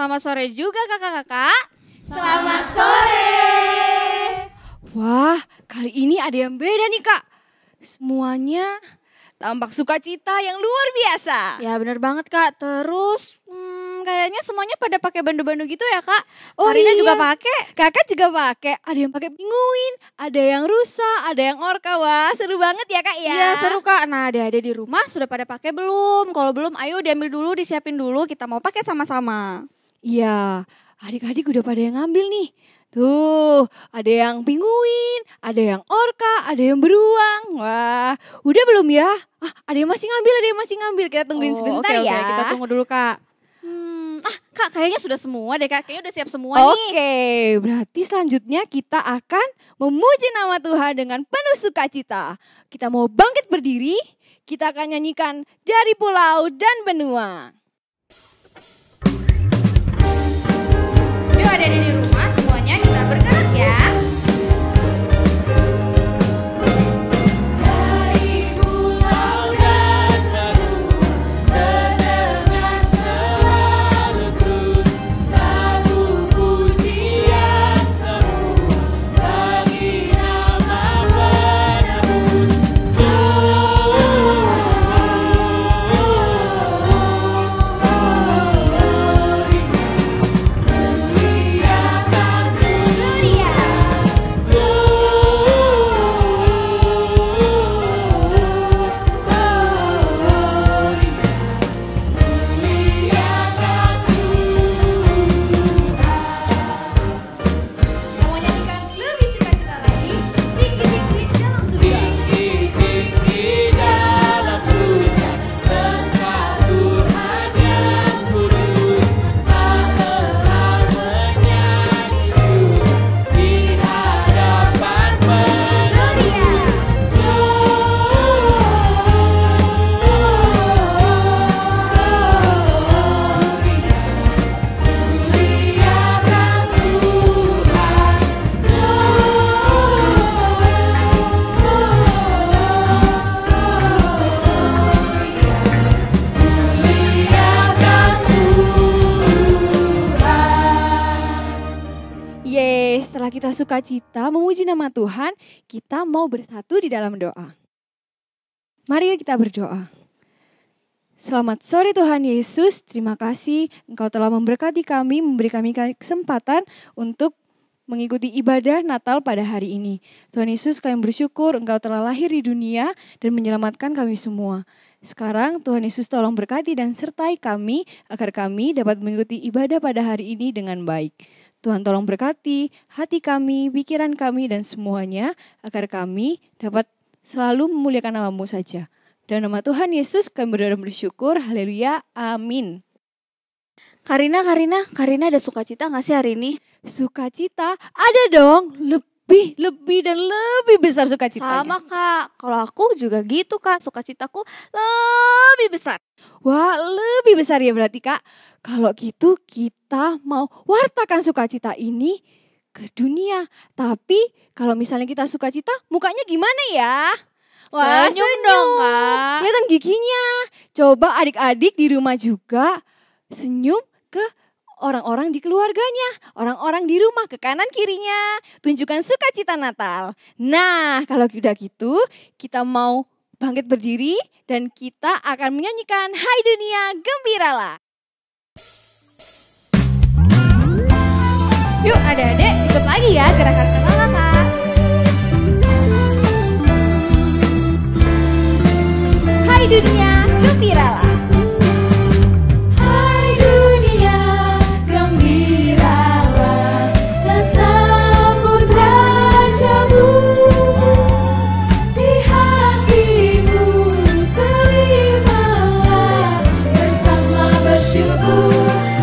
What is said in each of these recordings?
Selamat sore juga kakak-kakak. Selamat sore. Wah, kali ini ada yang beda nih kak. Semuanya tampak sukacita yang luar biasa. Ya bener banget kak. Terus kayaknya semuanya pada pakai bandu-bandu gitu ya kak. Oh Karina iya. juga pakai. Kakak juga pakai. Ada yang pakai pinguin, ada yang rusa, ada yang orka. Wah, seru banget ya kak ya. Iya seru kak. Nah adik-adik di rumah sudah pada pakai belum? Kalau belum ayo diambil dulu, disiapin dulu. Kita mau pakai sama-sama. Iya, adik-adik udah pada yang ngambil nih. Tuh, ada yang pinguin, ada yang orka, ada yang beruang. Wah, udah belum ya? Ada yang masih ngambil, ada yang masih ngambil. Kita tungguin sebentar oke, ya. Oke, kita tunggu dulu kak. Kak kayaknya sudah semua deh kak. Kayaknya udah siap semua nih. Oke, berarti selanjutnya kita akan memuji nama Tuhan dengan penuh sukacita. Kita mau bangkit berdiri, kita akan nyanyikan Dari Pulau dan Benua. Yuk adik-adik di rumah semuanya kita bergerak ya. Dari pulau dan benua, terdengar selalu terus lagu pujian semua bagi nama penebus. Mau nyanyikan lebih sukacita lagi, tinggi-tinggi dalam surga. Tinggi dalam surga, tentang Tuhan yang kudus, tak lelah menyanyi juga di hadapan penebus. Muliakan Tuhan, muliakan Tuhan. Yeay, setelah kita sukacita memuji nama Tuhan, kita mau bersatu di dalam doa. Mari kita berdoa. Selamat sore Tuhan Yesus, terima kasih Engkau telah memberkati kami, memberi kami kesempatan untuk mengikuti ibadah Natal pada hari ini. Tuhan Yesus, kami bersyukur Engkau telah lahir di dunia dan menyelamatkan kami semua. Sekarang Tuhan Yesus tolong berkati dan sertai kami agar kami dapat mengikuti ibadah pada hari ini dengan baik. Tuhan tolong berkati hati kami, pikiran kami dan semuanya agar kami dapat selalu memuliakan nama-Mu saja. Dalam nama Tuhan Yesus kami berdoa dan bersyukur. Haleluya. Amin. Karina ada sukacita gak sih hari ini? Sukacita ada dong. Lebih dan lebih besar sukacitanya. Sama kak, kalau aku juga gitu kak, sukacitaku lebih besar. Wah, lebih besar ya berarti kak. Kalau gitu kita mau wartakan sukacita ini ke dunia. Tapi kalau misalnya kita sukacita, mukanya gimana ya? Wah, Senyum dong kak. Kelihatan giginya. Coba adik-adik di rumah juga senyum ke orang-orang di keluarganya. Orang-orang di rumah ke kanan kirinya. Tunjukkan sukacita Natal. Nah, kalau udah gitu kita mau bangkit berdiri dan kita akan menyanyikan Hai Dunia Gembiralah. Yuk adik-adik ikut lagi ya gerakan kakak-kakak. Hai Dunia Gembiralah. Hai dunia, gembiralah dan sambut Rajamu. Di hatimu terimalah bersama bersyukur,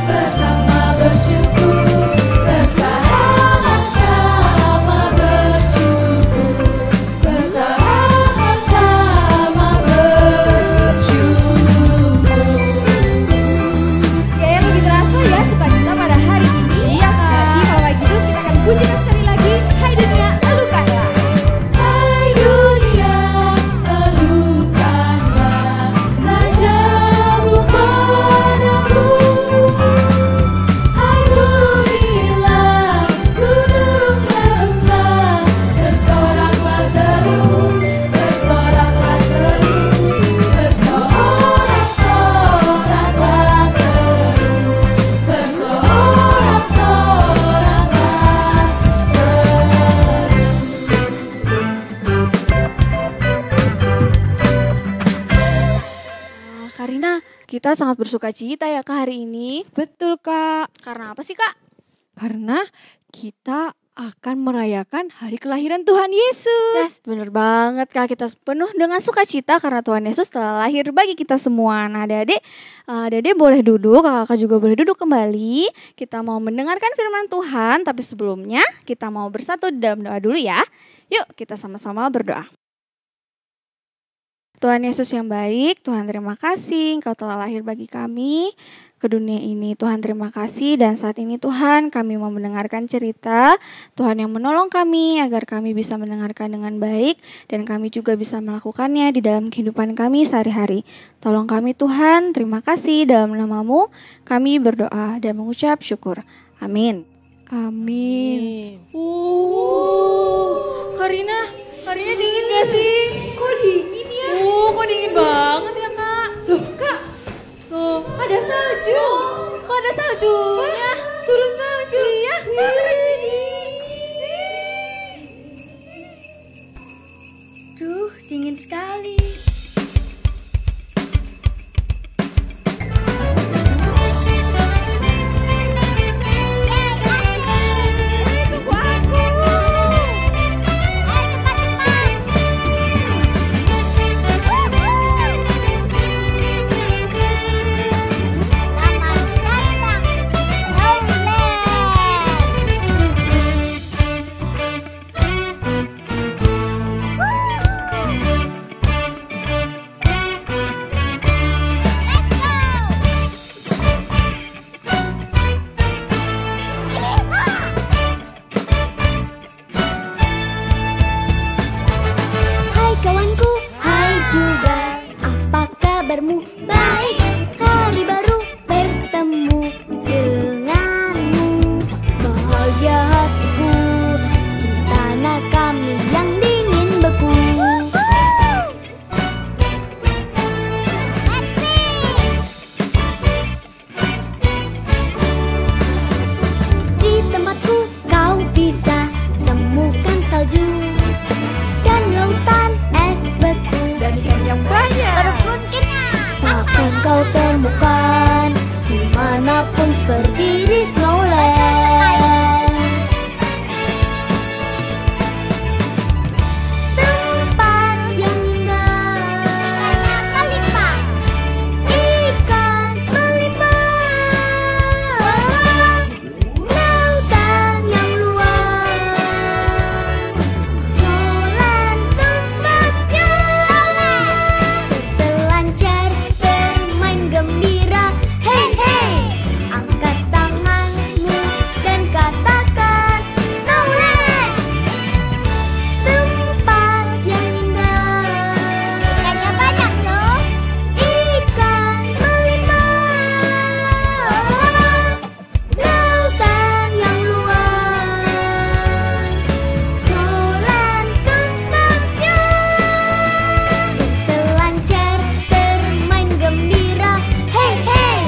bersama bersyukur, bersama-sama. kita sangat bersuka cita ya Kak hari ini. Betul Kak, Karena apa sih Kak? karena kita akan merayakan hari kelahiran Tuhan Yesus. Bener banget Kak, kita penuh dengan sukacita karena Tuhan Yesus telah lahir bagi kita semua. Nah adik-adik boleh duduk, kakak juga boleh duduk kembali. Kita mau mendengarkan firman Tuhan, tapi sebelumnya kita mau bersatu dalam doa dulu ya. Yuk kita sama-sama berdoa. Tuhan Yesus yang baik, Tuhan terima kasih Engkau telah lahir bagi kami ke dunia ini. Tuhan terima kasih, dan saat ini Tuhan kami mau mendengarkan cerita Tuhan yang menolong kami agar kami bisa mendengarkan dengan baik dan kami juga bisa melakukannya di dalam kehidupan kami sehari-hari. Tolong kami Tuhan, terima kasih, dalam nama-Mu kami berdoa dan mengucap syukur. Amin. Amin. Karina dingin gak sih? Kok dingin ya? Kok dingin banget ya Kak? Loh Kak, ada salju. Kok ada saljunya? Turun salju. Iya. Duh, dingin sekali. Hai kawanku, hai juga. Apa kabarmu? Baik. Hari baru bertemu denganmu. Bahagia hatiku di tanah kami yang dingin beku. Di tempatku kau bisa temukan salju dan lautan es beku. Dan ikan yang banyak. Akan kau temukan dimanapun seperti di Snowland. Tempat yang indah, ikan melimpah, lautan yang luas, Snowland tempatnya. Berselancar, bermain gembira, hey hey, angkat tanganmu dan katakan Snowland. Tempat yang indah, ikannya banyak loh, ikan melimpah, lautan yang luas, Snowland tempatnya. Berselancar, bermain gembira, hey hey,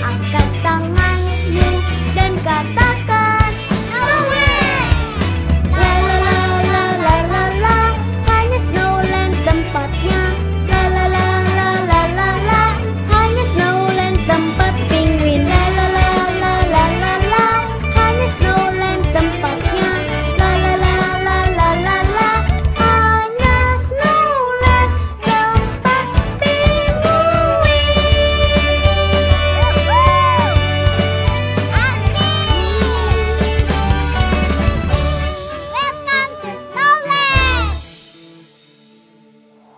angkat tanganmu dan katakan Snowland. La la la la la la la, hanya Snowland tempatnya. La la la la la la la, hanya Snowland tempat penguin. La la la la la la la, hanya Snowland tempatnya. La la la la la la la, hanya Snowland tempat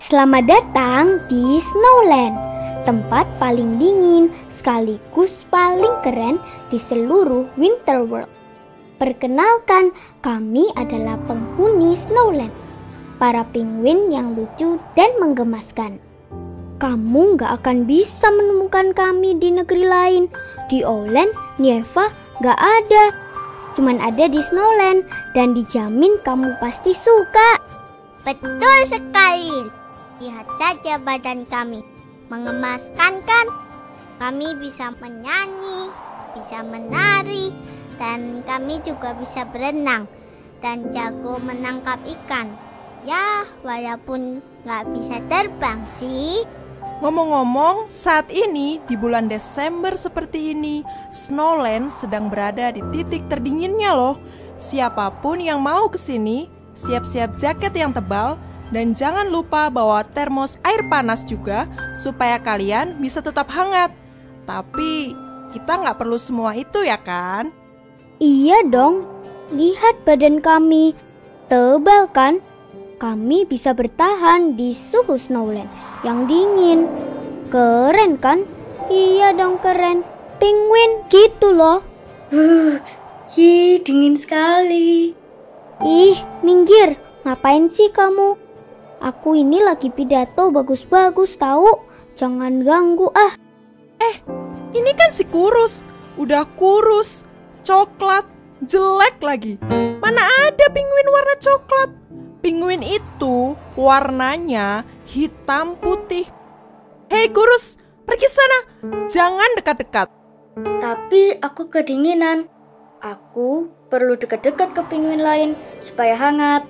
Selamat datang di Snowland, tempat paling dingin sekaligus paling keren di seluruh Winter World. Perkenalkan, kami adalah penghuni Snowland, para penguin yang lucu dan menggemaskan. Kamu gak akan bisa menemukan kami di negeri lain. Di Olen, Nieva gak ada. Cuman ada di Snowland dan dijamin kamu pasti suka. Betul sekali. Lihat saja badan kami. Mengemaskan kan? Kami bisa menyanyi, bisa menari, dan kami juga bisa berenang dan jago menangkap ikan. Ya, walaupun gak bisa terbang sih. Ngomong-ngomong, saat ini di bulan Desember seperti ini, Snowland sedang berada di titik terdinginnya loh. Siapapun yang mau ke sini, siap-siap jaket yang tebal, dan jangan lupa bawa termos air panas juga supaya kalian bisa tetap hangat. Tapi kita nggak perlu semua itu ya kan? Iya dong, lihat badan kami. Tebal kan? Kami bisa bertahan di suhu Snowland yang dingin. Keren kan? Iya dong keren. Penguin gitu loh. Dingin sekali. Ih, minggir. Ngapain sih kamu? Aku ini lagi pidato bagus-bagus tahu. Jangan ganggu ah. Ini kan si kurus, udah kurus, coklat, jelek lagi. Mana ada penguin warna coklat? Penguin itu warnanya hitam putih. Hei kurus, pergi sana, jangan dekat-dekat. Tapi aku kedinginan. Aku perlu dekat-dekat ke penguin lain supaya hangat.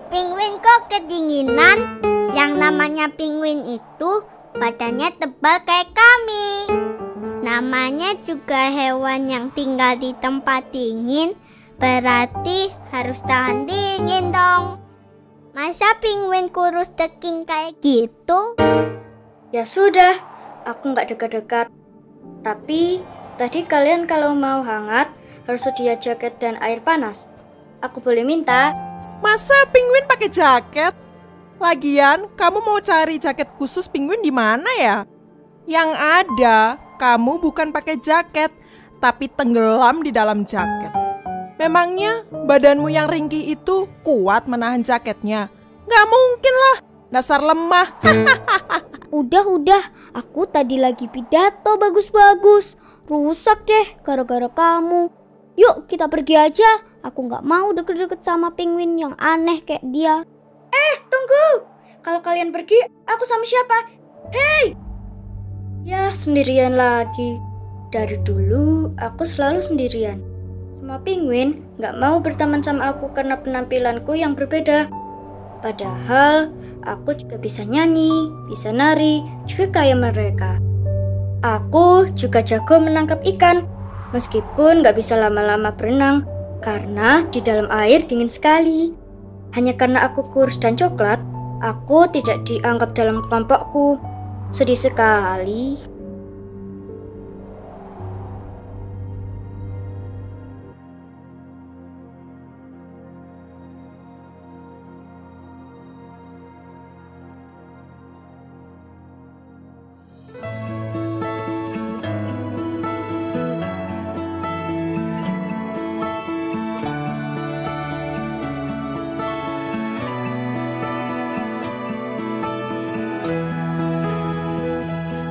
Penguin kok kedinginan? Yang namanya penguin itu badannya tebal kayak kami. Namanya juga hewan yang tinggal di tempat dingin, berarti harus tahan dingin dong. Masa penguin kurus ceking kayak gitu? Ya sudah, aku nggak dekat-dekat. Tapi tadi kalian kalau mau hangat harus sedia jaket dan air panas. Aku boleh minta? Masa penguin pakai jaket? Lagian, kamu mau cari jaket khusus penguin di mana ya? Yang ada, kamu bukan pakai jaket, tapi tenggelam di dalam jaket. Memangnya badanmu yang ringkih itu kuat menahan jaketnya? Nggak mungkin lah, dasar lemah. Udah, aku tadi lagi pidato bagus-bagus. Rusak deh gara-gara kamu. Yuk kita pergi aja. Aku nggak mau deket-deket sama penguin yang aneh kayak dia. Tunggu. Kalau kalian pergi, aku sama siapa? Hei! Ya, sendirian lagi. Dari dulu, aku selalu sendirian. Semua penguin nggak mau berteman sama aku karena penampilanku yang berbeda. Padahal, aku juga bisa nyanyi, bisa nari, juga kayak mereka. Aku juga jago menangkap ikan, meskipun nggak bisa lama-lama berenang, karena di dalam air dingin sekali. Hanya karena aku kurus dan coklat, aku tidak dianggap dalam kelompokku. Sedih sekali.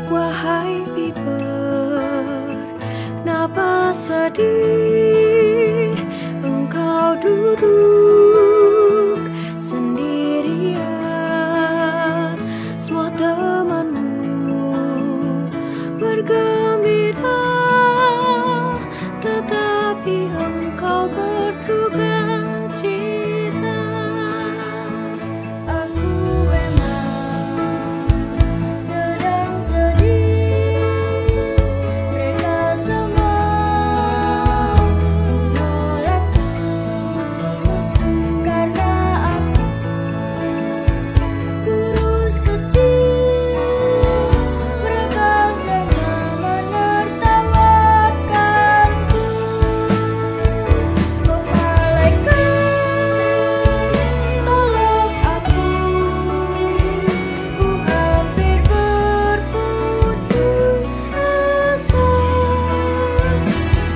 Wahai Piper, kenapa sedih? Engkau duduk sendirian, semua temanmu bergembira, tetapi engkau berduka cita. Aku memang sedang sedih. Mereka semua menolakku karena aku kurus kecil. Mereka semua menertawakanku. Oh malaikat, tolong aku. Ku hampir berputus asa.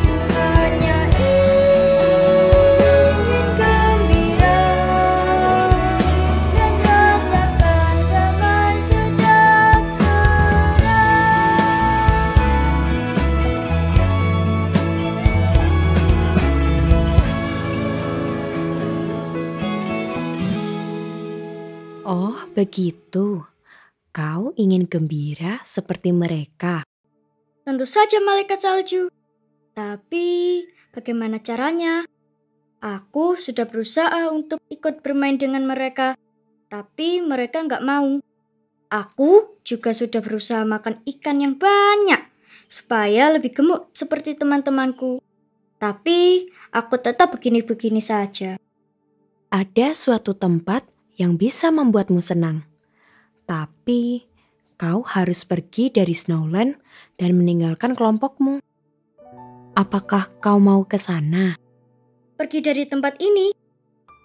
Ku hanya ingin gembira dan rasakan damai sejahtera. Oh, begitu. Kau ingin gembira seperti mereka. Tentu saja malaikat salju. Tapi bagaimana caranya? Aku sudah berusaha untuk ikut bermain dengan mereka, tapi mereka nggak mau. Aku juga sudah berusaha makan ikan yang banyak supaya lebih gemuk seperti teman-temanku. Tapi aku tetap begini-begini saja. Ada suatu tempat yang bisa membuatmu senang. Tapi kau harus pergi dari Snowland dan meninggalkan kelompokmu. Apakah kau mau ke sana? Pergi dari tempat ini?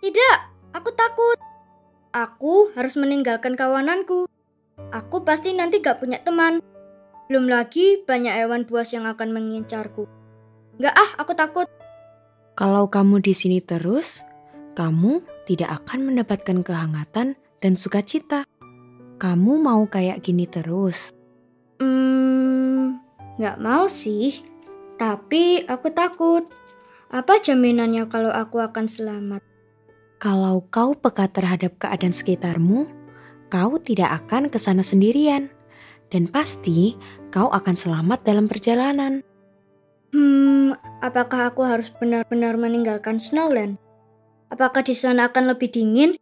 Tidak, aku takut. Aku harus meninggalkan kawananku. Aku pasti nanti gak punya teman. Belum lagi banyak hewan buas yang akan mengincarku. Aku takut. Kalau kamu di sini terus, kamu tidak akan mendapatkan kehangatan dan sukacita. Kamu mau kayak gini terus? Gak mau sih. Tapi aku takut. Apa jaminannya kalau aku akan selamat? Kalau kau peka terhadap keadaan sekitarmu, kau tidak akan ke sana sendirian. Dan pasti kau akan selamat dalam perjalanan. Apakah aku harus benar-benar meninggalkan Snowland? Apakah di sana akan lebih dingin?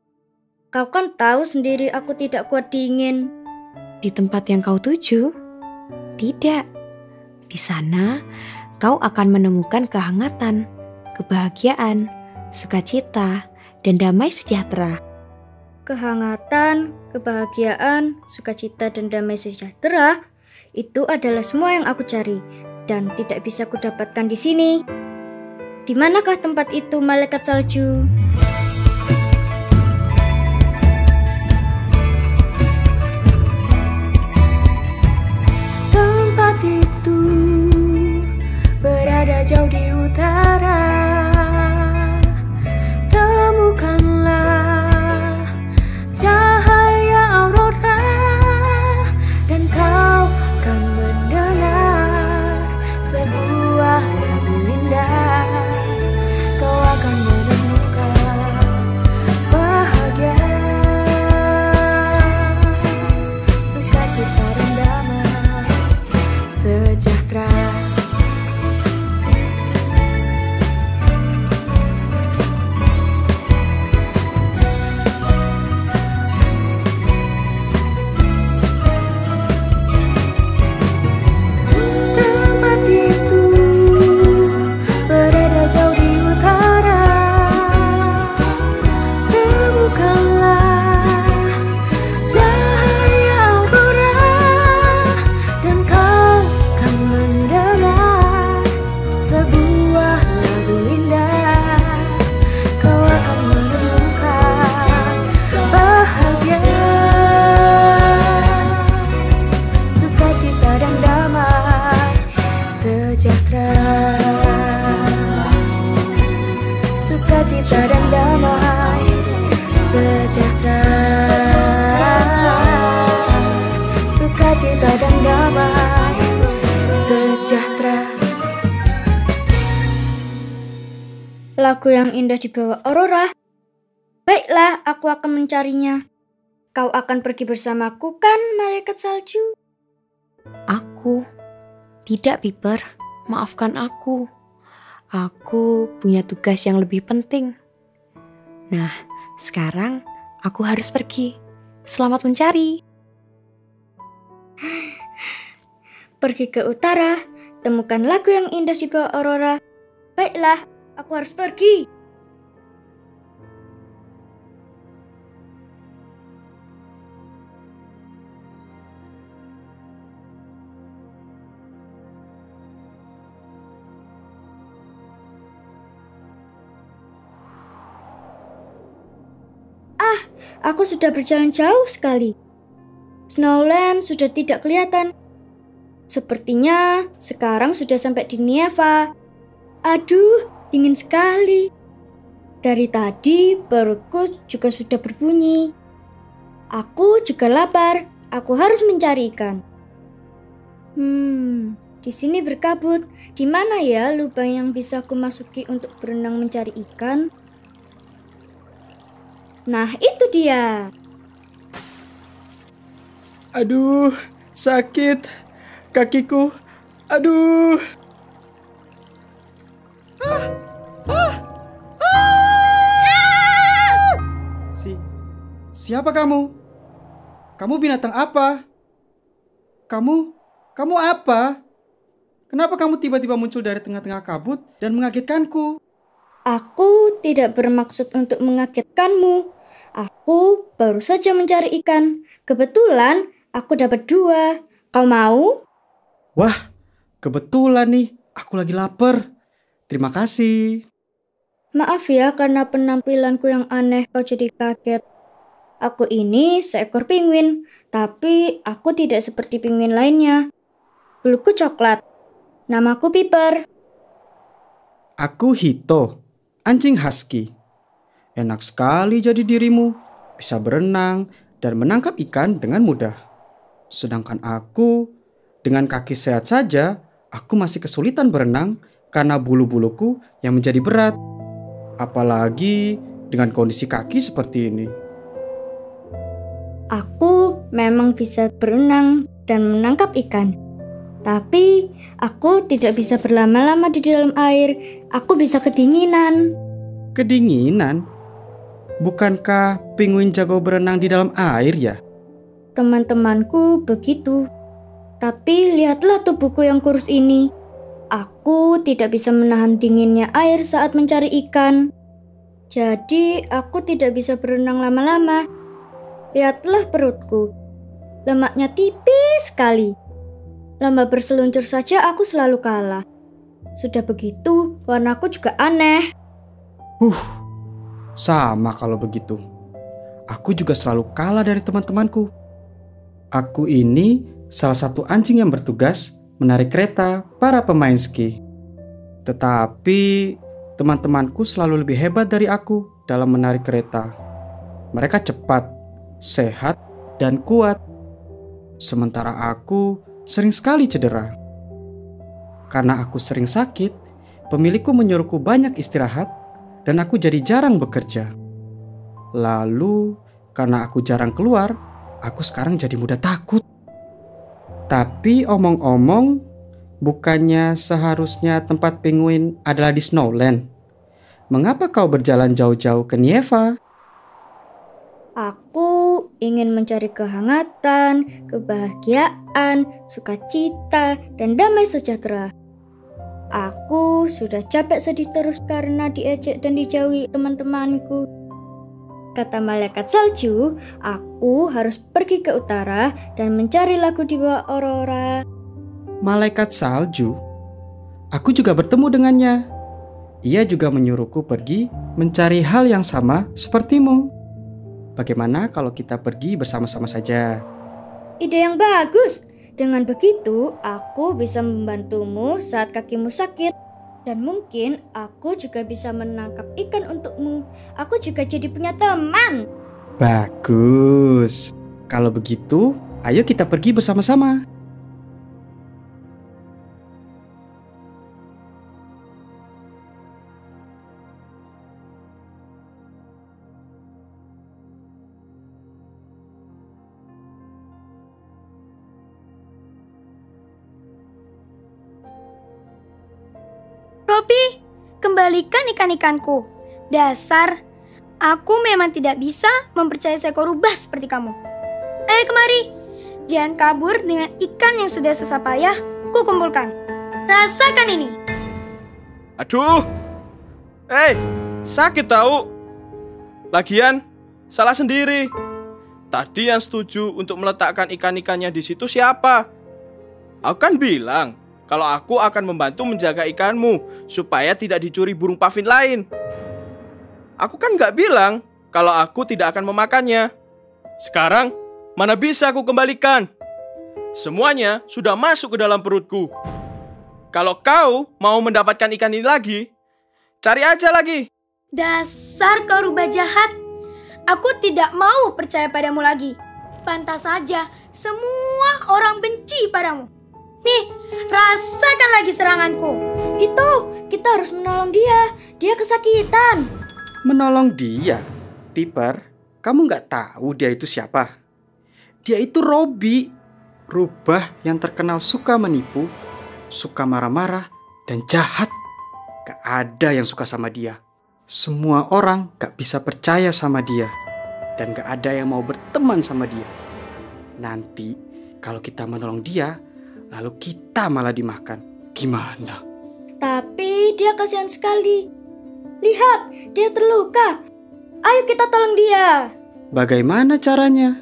Kau kan tahu sendiri aku tidak kuat dingin. Di tempat yang kau tuju? Tidak. Di sana, kau akan menemukan kehangatan, kebahagiaan, sukacita, dan damai sejahtera. Kehangatan, kebahagiaan, sukacita, dan damai sejahtera itu adalah semua yang aku cari dan tidak bisa kudapatkan di sini. Di manakah tempat itu, malaikat salju? Tempat itu berada jauh di utara. Temukanlah cahaya aurora dan kau akan mendengar sebuah lagu indah. Kau akan menemukan bahagia, sukacita dan damai sejahtera. Tempat itu berada jauh di utara. Temukanlah cahaya aurora dan kau akan mendengar sebuah lagu indah. Kau akan menemukan bahagia, sukacita dan damai sejahtera. Sukacita dan damai sejahtera. Sukacita dan damai sejahtera. Lagu yang indah dibawa Aurora. Baiklah, aku akan mencarinya. Kau akan pergi bersamaku kan, malaikat salju? Aku tidak, Piper. Maafkan aku. Aku punya tugas yang lebih penting. Nah, sekarang aku harus pergi. Selamat mencari. Pergi ke utara, temukan lagu yang indah di bawah Aurora. Baiklah, aku harus pergi. Aku sudah berjalan jauh sekali. Snowland sudah tidak kelihatan. Sepertinya sekarang sudah sampai di Nieva. Aduh, dingin sekali. Dari tadi perutku juga sudah berbunyi. Aku juga lapar. Aku harus mencari ikan. Di sini berkabut. Di mana ya lubang yang bisa aku masuki untuk berenang mencari ikan? Nah, itu dia. Aduh, sakit. Kakiku. Aduh. Siapa kamu? Kamu binatang apa? Kamu apa? Kenapa kamu tiba-tiba muncul dari tengah-tengah kabut dan mengagetkanku? Aku tidak bermaksud untuk mengagetkanmu. Aku baru saja mencari ikan. Kebetulan aku dapat 2. Kau mau? Wah, kebetulan nih. Aku lagi lapar. Terima kasih. Maaf ya karena penampilanku yang aneh kau jadi kaget. Aku ini seekor penguin, tapi aku tidak seperti penguin lainnya. Buluku coklat. Namaku Piper. Aku Hito, anjing husky. Enak sekali jadi dirimu. Bisa berenang dan menangkap ikan dengan mudah. Sedangkan aku, dengan kaki sehat saja, aku masih kesulitan berenang karena bulu-buluku yang menjadi berat. Apalagi dengan kondisi kaki seperti ini. Aku memang bisa berenang dan menangkap ikan. Tapi aku tidak bisa berlama-lama di dalam air. Aku bisa kedinginan. Kedinginan? Bukankah penguin jago berenang di dalam air ya? Teman-temanku begitu. Tapi lihatlah tubuhku yang kurus ini. Aku tidak bisa menahan dinginnya air saat mencari ikan. Jadi aku tidak bisa berenang lama-lama. Lihatlah perutku. Lemaknya tipis sekali. Lama berseluncur saja aku selalu kalah. Sudah begitu, warnaku juga aneh. Sama kalau begitu. Aku juga selalu kalah dari teman-temanku. Aku ini salah satu anjing yang bertugas menarik kereta para pemain ski. Tetapi teman-temanku selalu lebih hebat dari aku dalam menarik kereta. Mereka cepat, sehat, dan kuat. Sementara aku sering sekali cedera. Karena aku sering sakit, pemilikku menyuruhku banyak istirahat dan aku jadi jarang bekerja. Lalu, karena aku jarang keluar, aku sekarang jadi mudah takut. Tapi omong-omong, bukannya seharusnya tempat penguin adalah di Snowland? Mengapa kau berjalan jauh-jauh ke Nieva? Aku ingin mencari kehangatan, kebahagiaan, sukacita, dan damai sejahtera. Aku sudah capek sedih terus karena diejek dan dijauhi teman-temanku. Kata malaikat salju, aku harus pergi ke utara dan mencari lagu di bawah aurora. Malaikat salju? Aku juga bertemu dengannya. Ia juga menyuruhku pergi mencari hal yang sama sepertimu. Bagaimana kalau kita pergi bersama-sama saja? Ide yang bagus. Dengan begitu, aku bisa membantumu saat kakimu sakit. Dan mungkin aku juga bisa menangkap ikan untukmu. Aku juga jadi punya teman. Bagus. Kalau begitu, ayo kita pergi bersama-sama. Robi, kembalikan ikan-ikanku. Dasar, aku memang tidak bisa mempercayai seekor rubah seperti kamu. Ayo kemari, jangan kabur dengan ikan yang sudah susah payah ku kumpulkan. Rasakan ini. Aduh, sakit tahu. Lagian, salah sendiri. Tadi yang setuju untuk meletakkan ikan-ikannya di situ siapa? Aku kan bilang kalau aku akan membantu menjaga ikanmu supaya tidak dicuri burung pavin lain. Aku kan nggak bilang kalau aku tidak akan memakannya. Sekarang, mana bisa aku kembalikan? Semuanya sudah masuk ke dalam perutku. Kalau kau mau mendapatkan ikan ini lagi, cari aja lagi. Dasar kau rubah jahat. Aku tidak mau percaya padamu lagi. Pantas saja semua orang benci padamu. Nih, rasakan lagi seranganku. Itu, kita harus menolong dia. Dia kesakitan. Menolong dia? Piper, kamu nggak tahu dia itu siapa? Dia itu Robi, rubah yang terkenal suka menipu, suka marah-marah, dan jahat. Gak ada yang suka sama dia. Semua orang gak bisa percaya sama dia. Dan gak ada yang mau berteman sama dia. Nanti kalau kita menolong dia, lalu kita malah dimakan. Gimana? Tapi dia kasihan sekali. Lihat, dia terluka. Ayo kita tolong dia. Bagaimana caranya?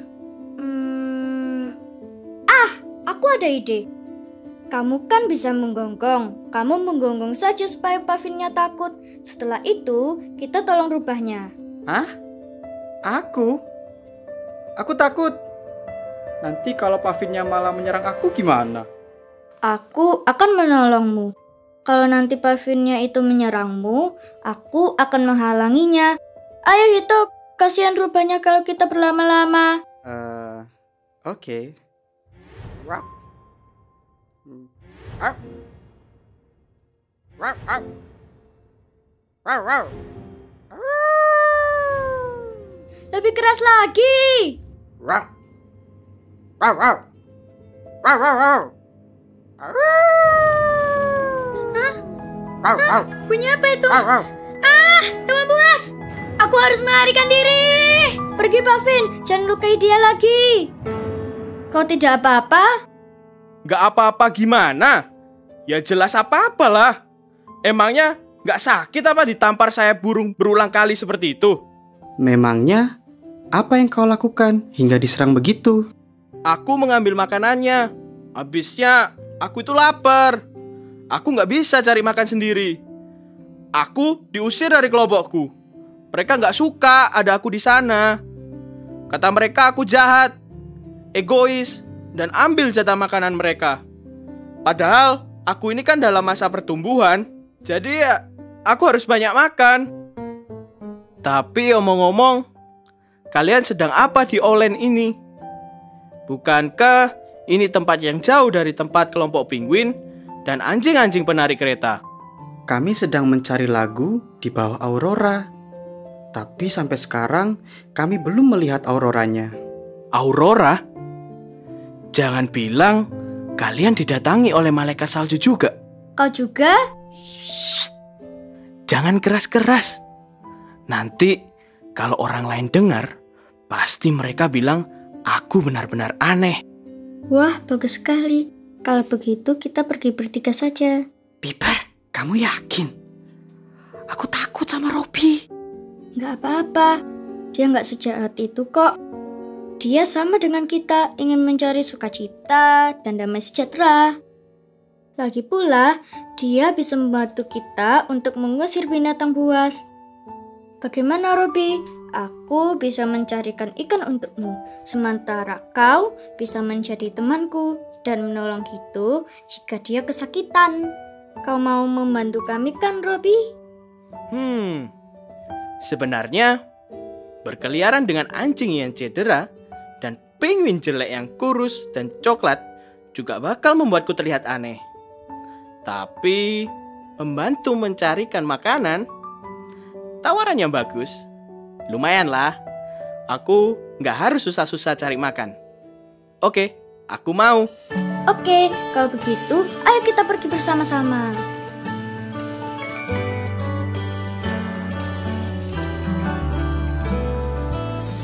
Aku ada ide. Kamu kan bisa menggonggong. Kamu menggonggong saja supaya Pavinnya takut. Setelah itu, kita tolong rubahnya. Hah? Aku? Aku takut. Nanti kalau Pavinnya malah menyerang aku gimana? Aku akan menolongmu. Kalau nanti Pavinnya itu menyerangmu, aku akan menghalanginya. Ayo Hito, kasihan rubahnya kalau kita berlama-lama. Oke. Lebih keras lagi. Bunyi apa itu? Hewan buas! Aku harus melarikan diri. Pergi Pavin, jangan lukai dia lagi. Kau tidak apa-apa? Gak apa-apa gimana? Ya jelas apa-apalah. Emangnya gak sakit apa ditampar sayap burung berulang kali seperti itu? Memangnya apa yang kau lakukan hingga diserang begitu? Aku mengambil makanannya. Habisnya aku itu lapar. Aku gak bisa cari makan sendiri. Aku diusir dari kelompokku. Mereka gak suka ada aku di sana. Kata mereka aku jahat, egois, dan ambil jatah makanan mereka. Padahal aku ini kan dalam masa pertumbuhan. Jadi ya aku harus banyak makan. Tapi omong-omong, kalian sedang apa di Olen ini? Bukankah ini tempat yang jauh dari tempat kelompok penguin dan anjing-anjing penarik kereta? Kami sedang mencari lagu di bawah aurora. Tapi sampai sekarang kami belum melihat auroranya. Aurora? Jangan bilang kalian didatangi oleh malaikat salju juga. Kau juga? Shh. Jangan keras-keras. Nanti kalau orang lain dengar, pasti mereka bilang aku benar-benar aneh. Wah, bagus sekali. Kalau begitu kita pergi bertiga saja. Piper, kamu yakin? Aku takut sama Robi. Gak apa-apa. Dia gak sejahat itu kok. Dia sama dengan kita, ingin mencari sukacita dan damai sejahtera. Lagi pula, dia bisa membantu kita untuk mengusir binatang buas. Bagaimana, Robi? Aku bisa mencarikan ikan untukmu, sementara kau bisa menjadi temanku dan menolong Hito jika dia kesakitan. Kau mau membantu kami kan, Robi? Sebenarnya, berkeliaran dengan anjing yang cedera dan penguin jelek yang kurus dan coklat juga bakal membuatku terlihat aneh. Tapi, membantu mencarikan makanan, tawaran yang bagus. Lumayan lah, aku nggak harus susah-susah cari makan. Oke, aku mau. Oke, kalau begitu, ayo kita pergi bersama-sama.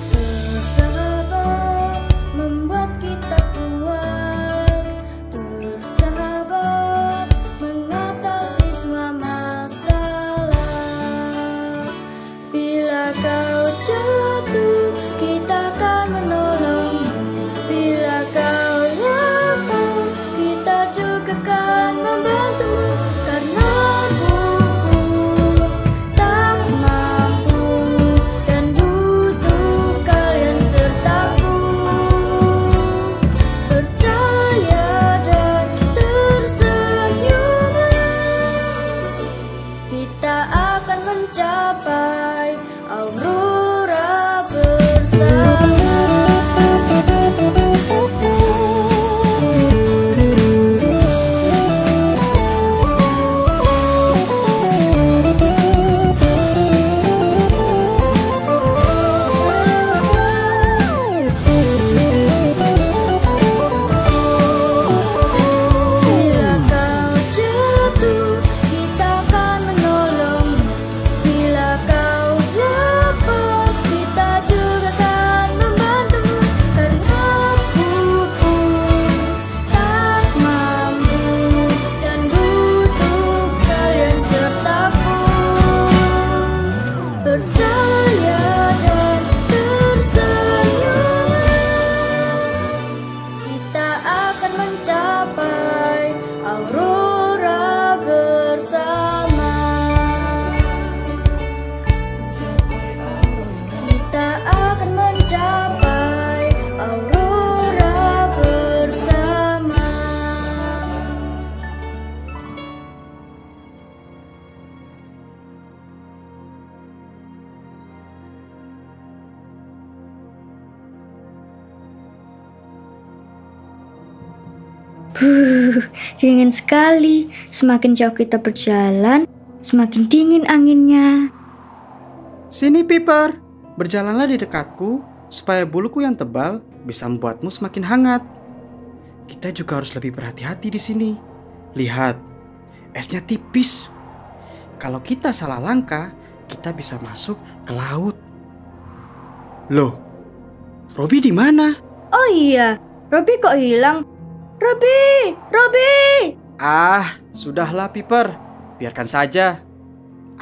Bersahabat membuat kita kuat. Bersahabat mengatasi semua masalah. Bila kau jatuh, kita akan menolongmu. Bila kau lapar, kita juga akan membantumu. Dingin sekali. Semakin jauh kita berjalan, semakin dingin anginnya. Sini Piper, berjalanlah di dekatku supaya buluku yang tebal bisa membuatmu semakin hangat. Kita juga harus lebih berhati-hati di sini. Lihat, esnya tipis. Kalau kita salah langkah, kita bisa masuk ke laut. Loh, Robi di mana? Oh iya, Robi kok hilang? Robi! Ah, sudahlah Piper, biarkan saja.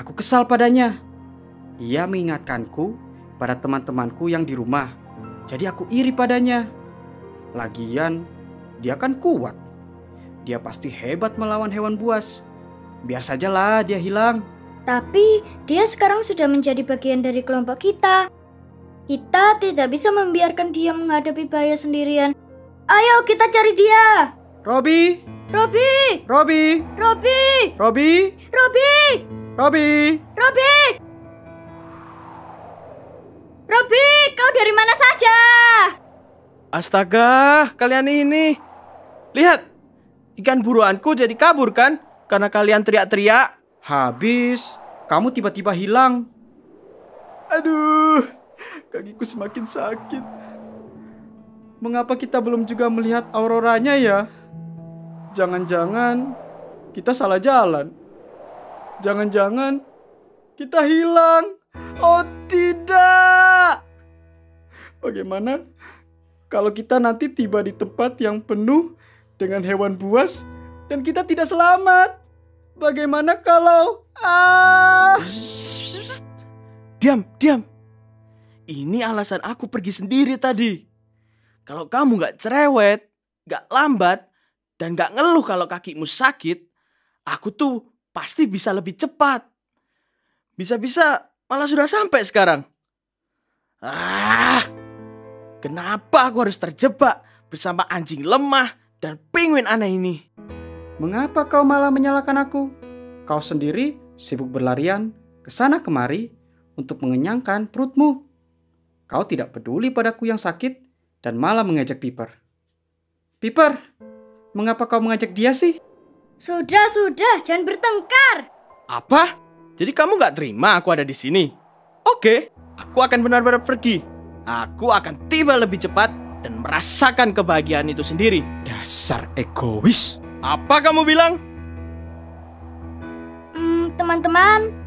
Aku kesal padanya. Ia mengingatkanku pada teman-temanku yang di rumah. Jadi aku iri padanya. Lagian, dia kan kuat. Dia pasti hebat melawan hewan buas. Biar sajalah dia hilang. Tapi dia sekarang sudah menjadi bagian dari kelompok kita. Kita tidak bisa membiarkan dia menghadapi bahaya sendirian. Ayo kita cari dia. Robi! Robi! Robi! Robi! Robi! Robi! Robi! Robi! Robi, kau dari mana saja? Astaga, kalian ini. Lihat, ikan buruanku jadi kabur kan? Karena kalian teriak-teriak. Habis, kamu tiba-tiba hilang. Aduh, kakiku semakin sakit. Mengapa kita belum juga melihat auroranya ya? Jangan-jangan kita salah jalan. Jangan-jangan kita hilang. Oh tidak. Bagaimana kalau kita nanti tiba di tempat yang penuh dengan hewan buas dan kita tidak selamat? Bagaimana kalau... Diam. Ini alasan aku pergi sendiri tadi. Kalau kamu gak cerewet, gak lambat, dan gak ngeluh kalau kakimu sakit, aku tuh pasti bisa lebih cepat. Bisa-bisa malah sudah sampai sekarang. Kenapa aku harus terjebak bersama anjing lemah dan penguin aneh ini? Mengapa kau malah menyalahkan aku? Kau sendiri sibuk berlarian ke sana kemari untuk mengenyangkan perutmu. Kau tidak peduli padaku yang sakit dan malah mengejek Piper. Piper, mengapa kau mengajak dia sih? Sudah, jangan bertengkar. Apa? Jadi kamu gak terima aku ada di sini? Oke, aku akan benar-benar pergi. Aku akan tiba lebih cepat dan merasakan kebahagiaan itu sendiri. Dasar egois. Apa kamu bilang? Teman-teman.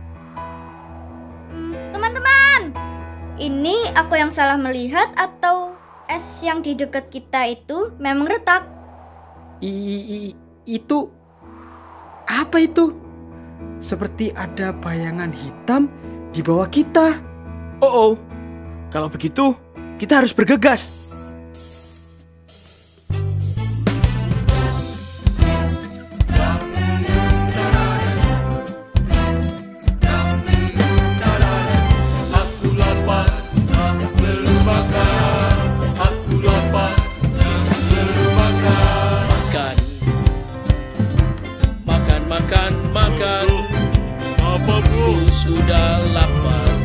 Ini aku yang salah melihat atau es yang di dekat kita itu memang retak? Itu apa itu? Seperti ada bayangan hitam di bawah kita. Oh, kalau begitu kita harus bergegas. Makan. Apa bro? Sudah lapar.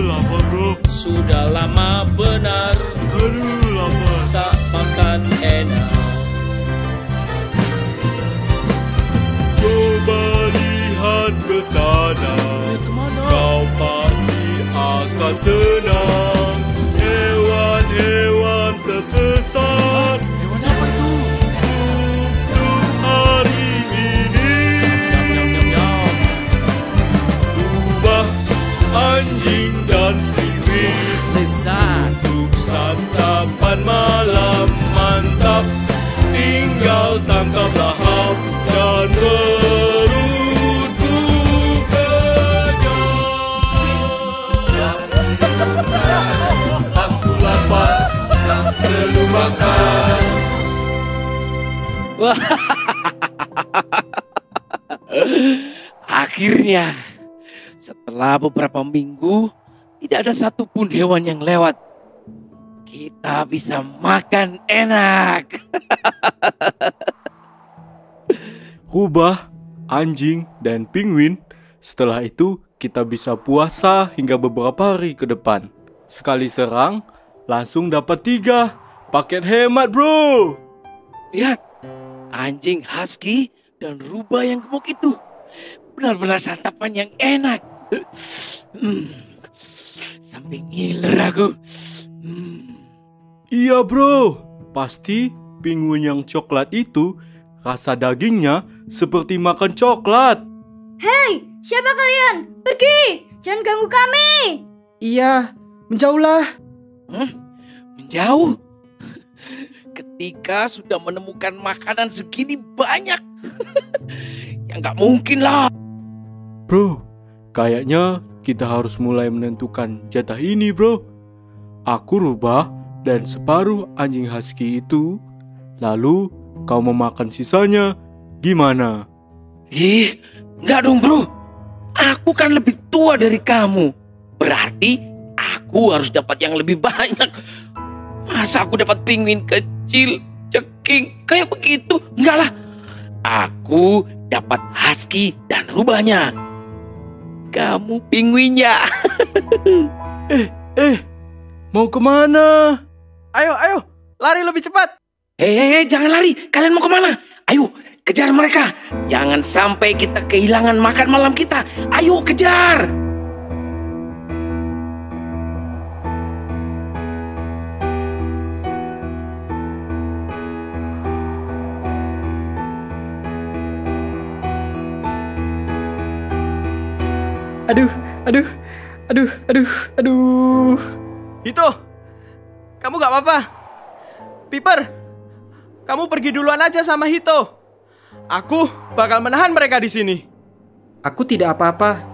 Lapar bro. Sudah lama benar. Aduh lapar. Tak makan enak. Coba lihat ke sana. Kau pasti akan senang. Hewan-hewan tersesat. Hewan apa itu? Anjing dan pinguin lezat untuk santapan malam mantap. Tinggal tangkap lahap dan berutu kenyang. Aku lapar, tak perlu makan. Akhirnya setelah beberapa minggu, tidak ada satupun hewan yang lewat. Kita bisa makan enak. Rubah, anjing, dan penguin. Setelah itu, kita bisa puasa hingga beberapa hari ke depan. Sekali serang, langsung dapat 3. Paket hemat, bro. Lihat, anjing husky dan rubah yang gemuk itu. Benar-benar santapan yang enak. Sampai ngiler aku. Iya bro, pasti penguin yang coklat itu rasa dagingnya seperti makan coklat. Hei, siapa kalian? Pergi! Jangan ganggu kami! Iya, menjauhlah. Menjauh? Ketika sudah menemukan makanan segini banyak. Ya nggak mungkin lah. Bro, kayaknya kita harus mulai menentukan jatah ini bro. Aku rubah dan separuh anjing husky itu. Lalu kau memakan sisanya. Gimana? Ih, nggak dong bro. Aku kan lebih tua dari kamu. Berarti aku harus dapat yang lebih banyak. Masa aku dapat penguin kecil, ceking, kayak begitu? Enggak lah. Aku dapat husky dan rubahnya. Kamu penguinnya. Mau kemana? Ayo, lari lebih cepat. Hei, jangan lari. Kalian mau kemana? Ayo, kejar mereka. Jangan sampai kita kehilangan makan malam kita. Ayo, kejar. Aduh. Hito, kamu gak apa-apa. Piper, kamu pergi duluan aja sama Hito. Aku bakal menahan mereka di sini. Aku tidak apa-apa.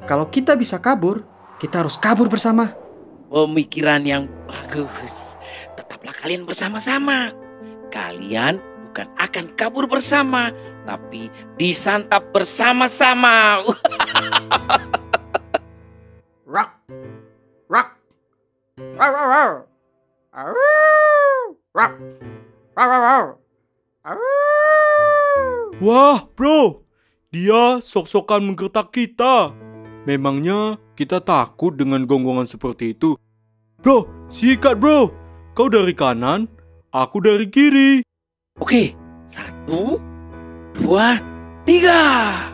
Kalau kita bisa kabur, kita harus kabur bersama. Pemikiran yang bagus. Tetaplah kalian bersama-sama. Kalian bukan akan kabur bersama, tapi disantap bersama-sama. Rock. Rock. Wah bro, dia sok-sokan menggertak kita. Memangnya kita takut dengan gonggongan seperti itu? Bro, sikat bro. Kau dari kanan, aku dari kiri. Oke, 1, 2, 3.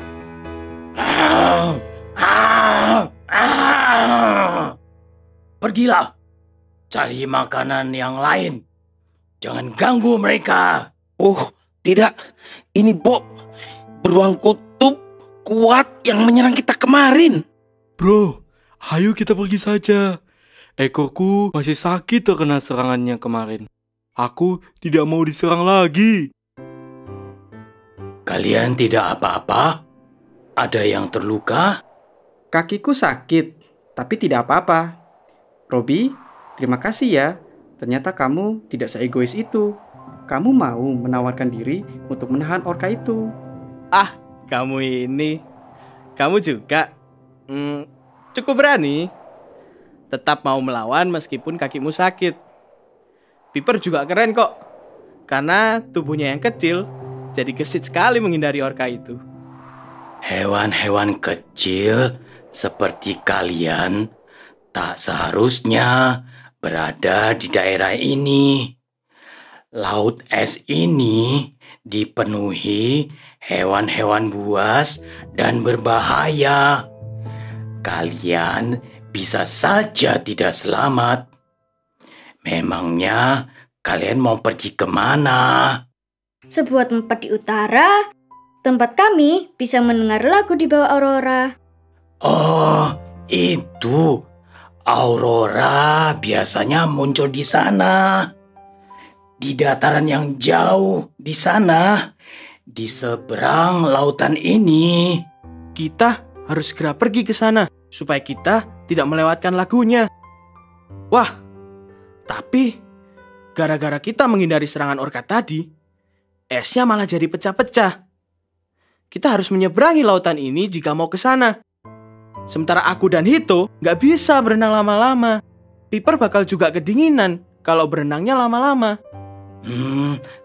Pergilah, cari makanan yang lain. Jangan ganggu mereka. Oh, tidak. Ini Bob, beruang kutub kuat yang menyerang kita kemarin. Bro, ayo kita pergi saja. Ekorku masih sakit terkena serangannya kemarin. Aku tidak mau diserang lagi. Kalian tidak apa-apa? Ada yang terluka? Kakiku sakit, tapi tidak apa-apa. Robi, terima kasih ya. Ternyata kamu tidak seegois itu. Kamu mau menawarkan diri untuk menahan orka itu. Ah, kamu ini. Kamu juga. Cukup berani. Tetap mau melawan meskipun kakimu sakit. Piper juga keren kok. Karena tubuhnya yang kecil, jadi gesit sekali menghindari orka itu. Hewan-hewan kecil seperti kalian tak seharusnya berada di daerah ini. Laut es ini dipenuhi hewan-hewan buas dan berbahaya. Kalian bisa saja tidak selamat. Memangnya kalian mau pergi kemana? Sebuah tempat di utara, tempat kami bisa mendengar lagu di bawah aurora. Oh, itu. Aurora biasanya muncul di sana. Di dataran yang jauh di sana. Di seberang lautan ini. Kita harus segera pergi ke sana supaya kita tidak melewatkan lagunya. Wah, tapi gara-gara kita menghindari serangan orka tadi, esnya malah jadi pecah-pecah. Kita harus menyeberangi lautan ini jika mau ke sana. Sementara aku dan Hito nggak bisa berenang lama-lama. Piper bakal juga kedinginan kalau berenangnya lama-lama.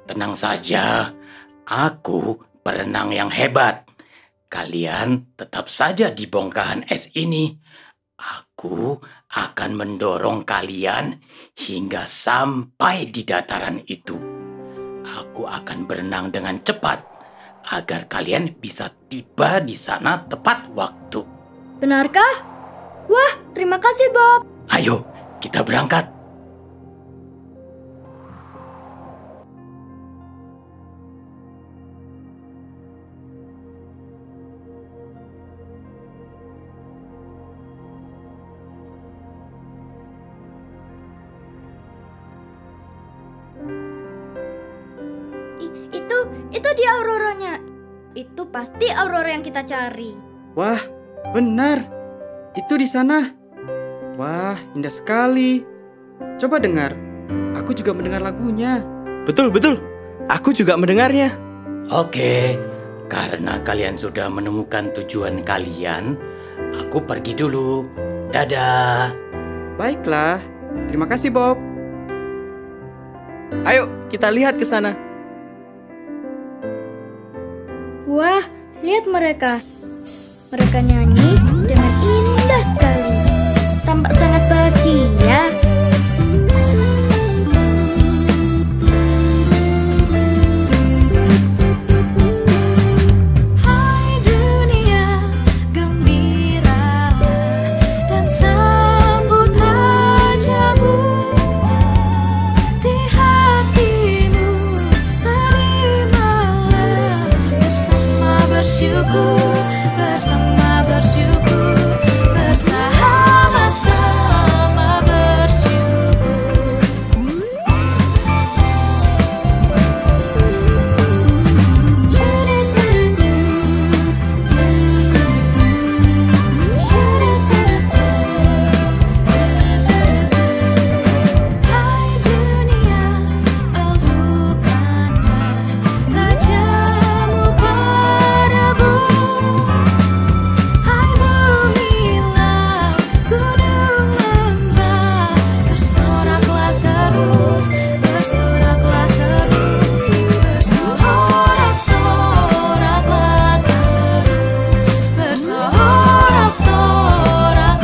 Tenang saja. Aku perenang yang hebat. Kalian tetap saja di bongkahan es ini. Aku akan mendorong kalian hingga sampai di dataran itu. aku akan berenang dengan cepat agar kalian bisa tiba di sana tepat waktu. Benarkah? Wah, terima kasih Bob. Ayo, kita berangkat. Itu dia auroranya. Itu pasti aurora yang kita cari. Wah, benar. Itu di sana. Wah, indah sekali. Coba dengar. Aku juga mendengar lagunya. Betul. Aku juga mendengarnya. Oke, karena kalian sudah menemukan tujuan kalian, aku pergi dulu. Dadah. Baiklah. Terima kasih, Bob. Ayo, kita lihat ke sana. Wah, lihat mereka. Mereka nyanyi dengan indah sekali. Tampak sangat bahagia. Hai dunia, gembiralah dan sambut rajamu. Di hatimu terimalah bersyukur, bersama bersyukur, bersama-sama bersyukur. Hai dunia, elbukanlah rajamu berebus. Hai bumi, gunung lembah, bersoraklah terus, bersoraklah terus, bersorak-soraklah terus, bersorak-soraklah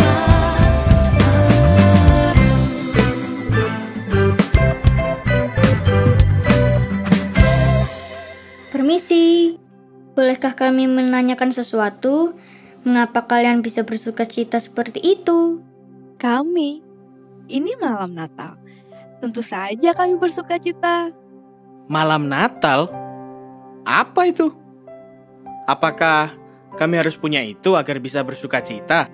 Permisi. Bolehkah kami menanyakan sesuatu? Mengapa kalian bisa bersukacita seperti itu? Kami, ini malam Natal. Tentu saja kami bersukacita. Malam Natal? Apa itu? Apakah kami harus punya itu agar bisa bersukacita?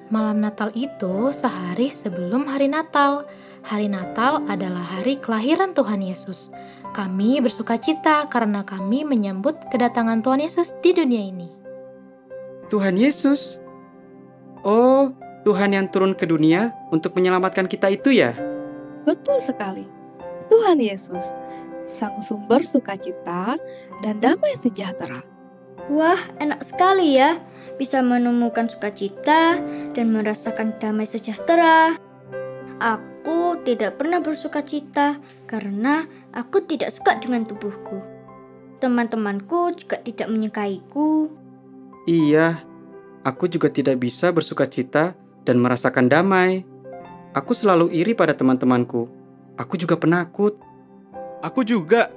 Malam Natal itu sehari sebelum hari Natal. Hari Natal adalah hari kelahiran Tuhan Yesus. Kami bersukacita karena kami menyambut kedatangan Tuhan Yesus di dunia ini. Tuhan Yesus? Oh, Tuhan yang turun ke dunia untuk menyelamatkan kita itu ya? Betul sekali. Tuhan Yesus, sang sumber sukacita dan damai sejahtera. Wah, enak sekali ya. Bisa menemukan sukacita dan merasakan damai sejahtera. Aku tidak pernah bersukacita karena aku tidak suka dengan tubuhku. Teman-temanku juga tidak menyukaiku. Iya, aku juga tidak bisa bersukacita dan merasakan damai. Aku selalu iri pada teman-temanku. Aku juga penakut. Aku juga.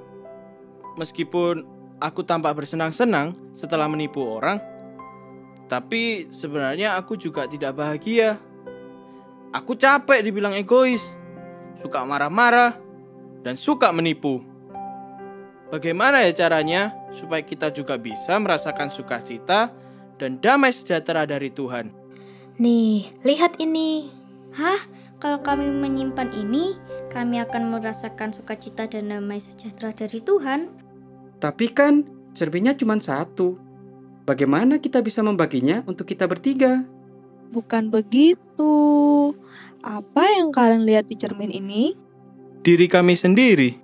Meskipun aku tampak bersenang-senang setelah menipu orang, tapi sebenarnya aku juga tidak bahagia. Aku capek dibilang egois, suka marah-marah, dan suka menipu. Bagaimana ya caranya supaya kita juga bisa merasakan sukacita dan damai sejahtera dari Tuhan? Nih, lihat ini. Hah? Kalau kami menyimpan ini, kami akan merasakan sukacita dan damai sejahtera dari Tuhan. Tapi kan cerminnya cuma satu. Bagaimana kita bisa membaginya untuk kita bertiga? Bukan begitu. Apa yang kalian lihat di cermin ini? Diri kami sendiri.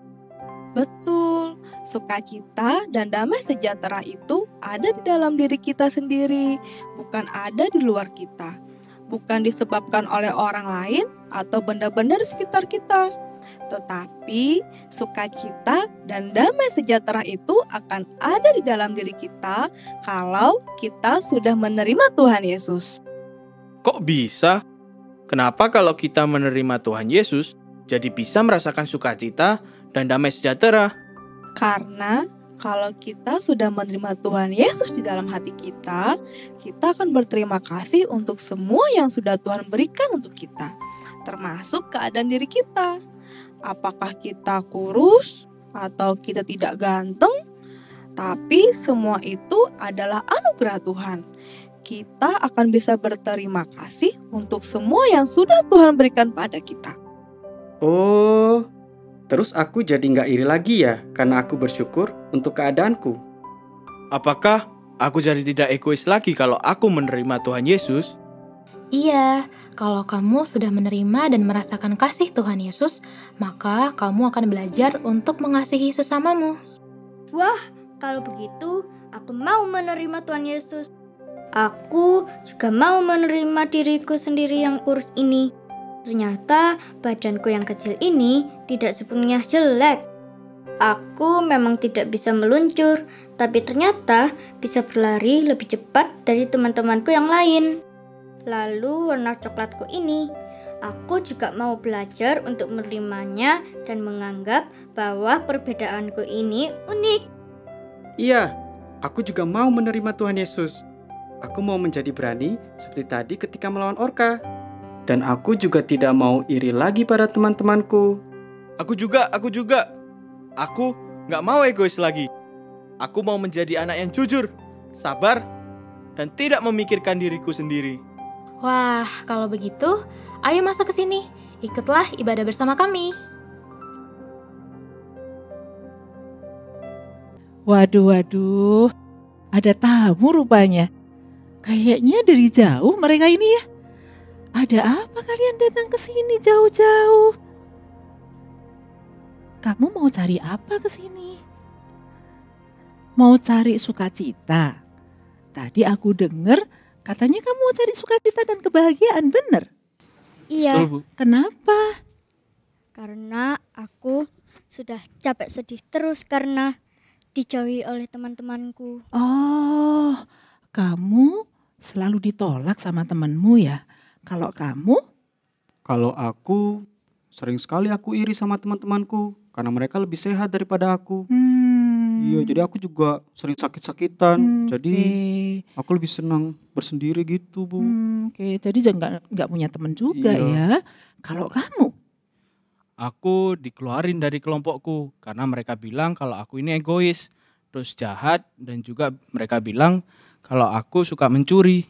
Betul. Sukacita dan damai sejahtera itu ada di dalam diri kita sendiri, bukan ada di luar kita. Bukan disebabkan oleh orang lain atau benda-benda di sekitar kita. Tetapi sukacita dan damai sejahtera itu akan ada di dalam diri kita kalau kita sudah menerima Tuhan Yesus. Kok bisa? Kenapa kalau kita menerima Tuhan Yesus, jadi bisa merasakan sukacita dan damai sejahtera. Karena kalau kita sudah menerima Tuhan Yesus di dalam hati kita akan berterima kasih untuk semua yang sudah Tuhan berikan untuk kita, termasuk keadaan diri kita. Apakah kita kurus atau kita tidak ganteng, tapi semua itu adalah anugerah Tuhan. Kita akan bisa berterima kasih untuk semua yang sudah Tuhan berikan pada kita. Oh, terus aku jadi nggak iri lagi ya karena aku bersyukur untuk keadaanku. Apakah aku jadi tidak egois lagi kalau aku menerima Tuhan Yesus? Iya, kalau kamu sudah menerima dan merasakan kasih Tuhan Yesus, maka kamu akan belajar untuk mengasihi sesamamu. Wah, kalau begitu aku mau menerima Tuhan Yesus. Aku juga mau menerima diriku sendiri yang kurus ini. Ternyata badanku yang kecil ini tidak sepenuhnya jelek. Aku memang tidak bisa meluncur, tapi ternyata bisa berlari lebih cepat dari teman-temanku yang lain. Lalu warna coklatku ini, aku juga mau belajar untuk menerimanya dan menganggap bahwa perbedaanku ini unik. Iya, aku juga mau menerima Tuhan Yesus. Aku mau menjadi berani seperti tadi ketika melawan orka. Dan aku juga tidak mau iri lagi pada teman-temanku. Aku juga. Aku nggak mau egois lagi. Aku mau menjadi anak yang jujur, sabar, dan tidak memikirkan diriku sendiri. Wah, kalau begitu, ayo masuk ke sini. Ikutlah ibadah bersama kami. Waduh, ada tamu rupanya. Kayaknya dari jauh mereka ini ya. Ada apa kalian datang ke sini jauh-jauh? Kamu mau cari apa ke sini? Mau cari sukacita? Tadi aku dengar katanya kamu mau cari sukacita dan kebahagiaan, bener? Iya. Kenapa? Karena aku sudah capek sedih terus karena dijauhi oleh teman-temanku. Oh, kamu selalu ditolak sama temanmu ya? Kalau kamu? Kalau aku, sering sekali aku iri sama teman-temanku karena mereka lebih sehat daripada aku. Iya, jadi aku juga sering sakit-sakitan. Jadi aku lebih senang bersendiri gitu, Bu. Oke, jadi jangan nggak punya teman juga ya. Kalau kamu? Aku dikeluarin dari kelompokku karena mereka bilang kalau aku ini egois, terus jahat, dan juga mereka bilang kalau aku suka mencuri.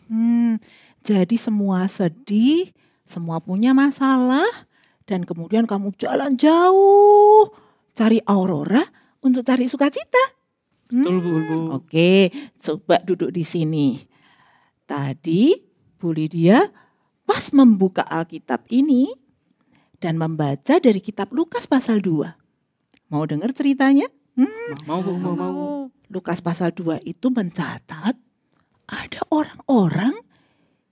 Jadi semua sedih, semua punya masalah, dan kemudian kamu jalan jauh cari Aurora untuk cari sukacita. Betul, Bu. Oke, coba duduk di sini. Tadi Bu Lydia pas membuka Alkitab ini dan membaca dari kitab Lukas pasal 2. Mau dengar ceritanya? Mau. Lukas pasal 2 itu mencatat ada orang-orang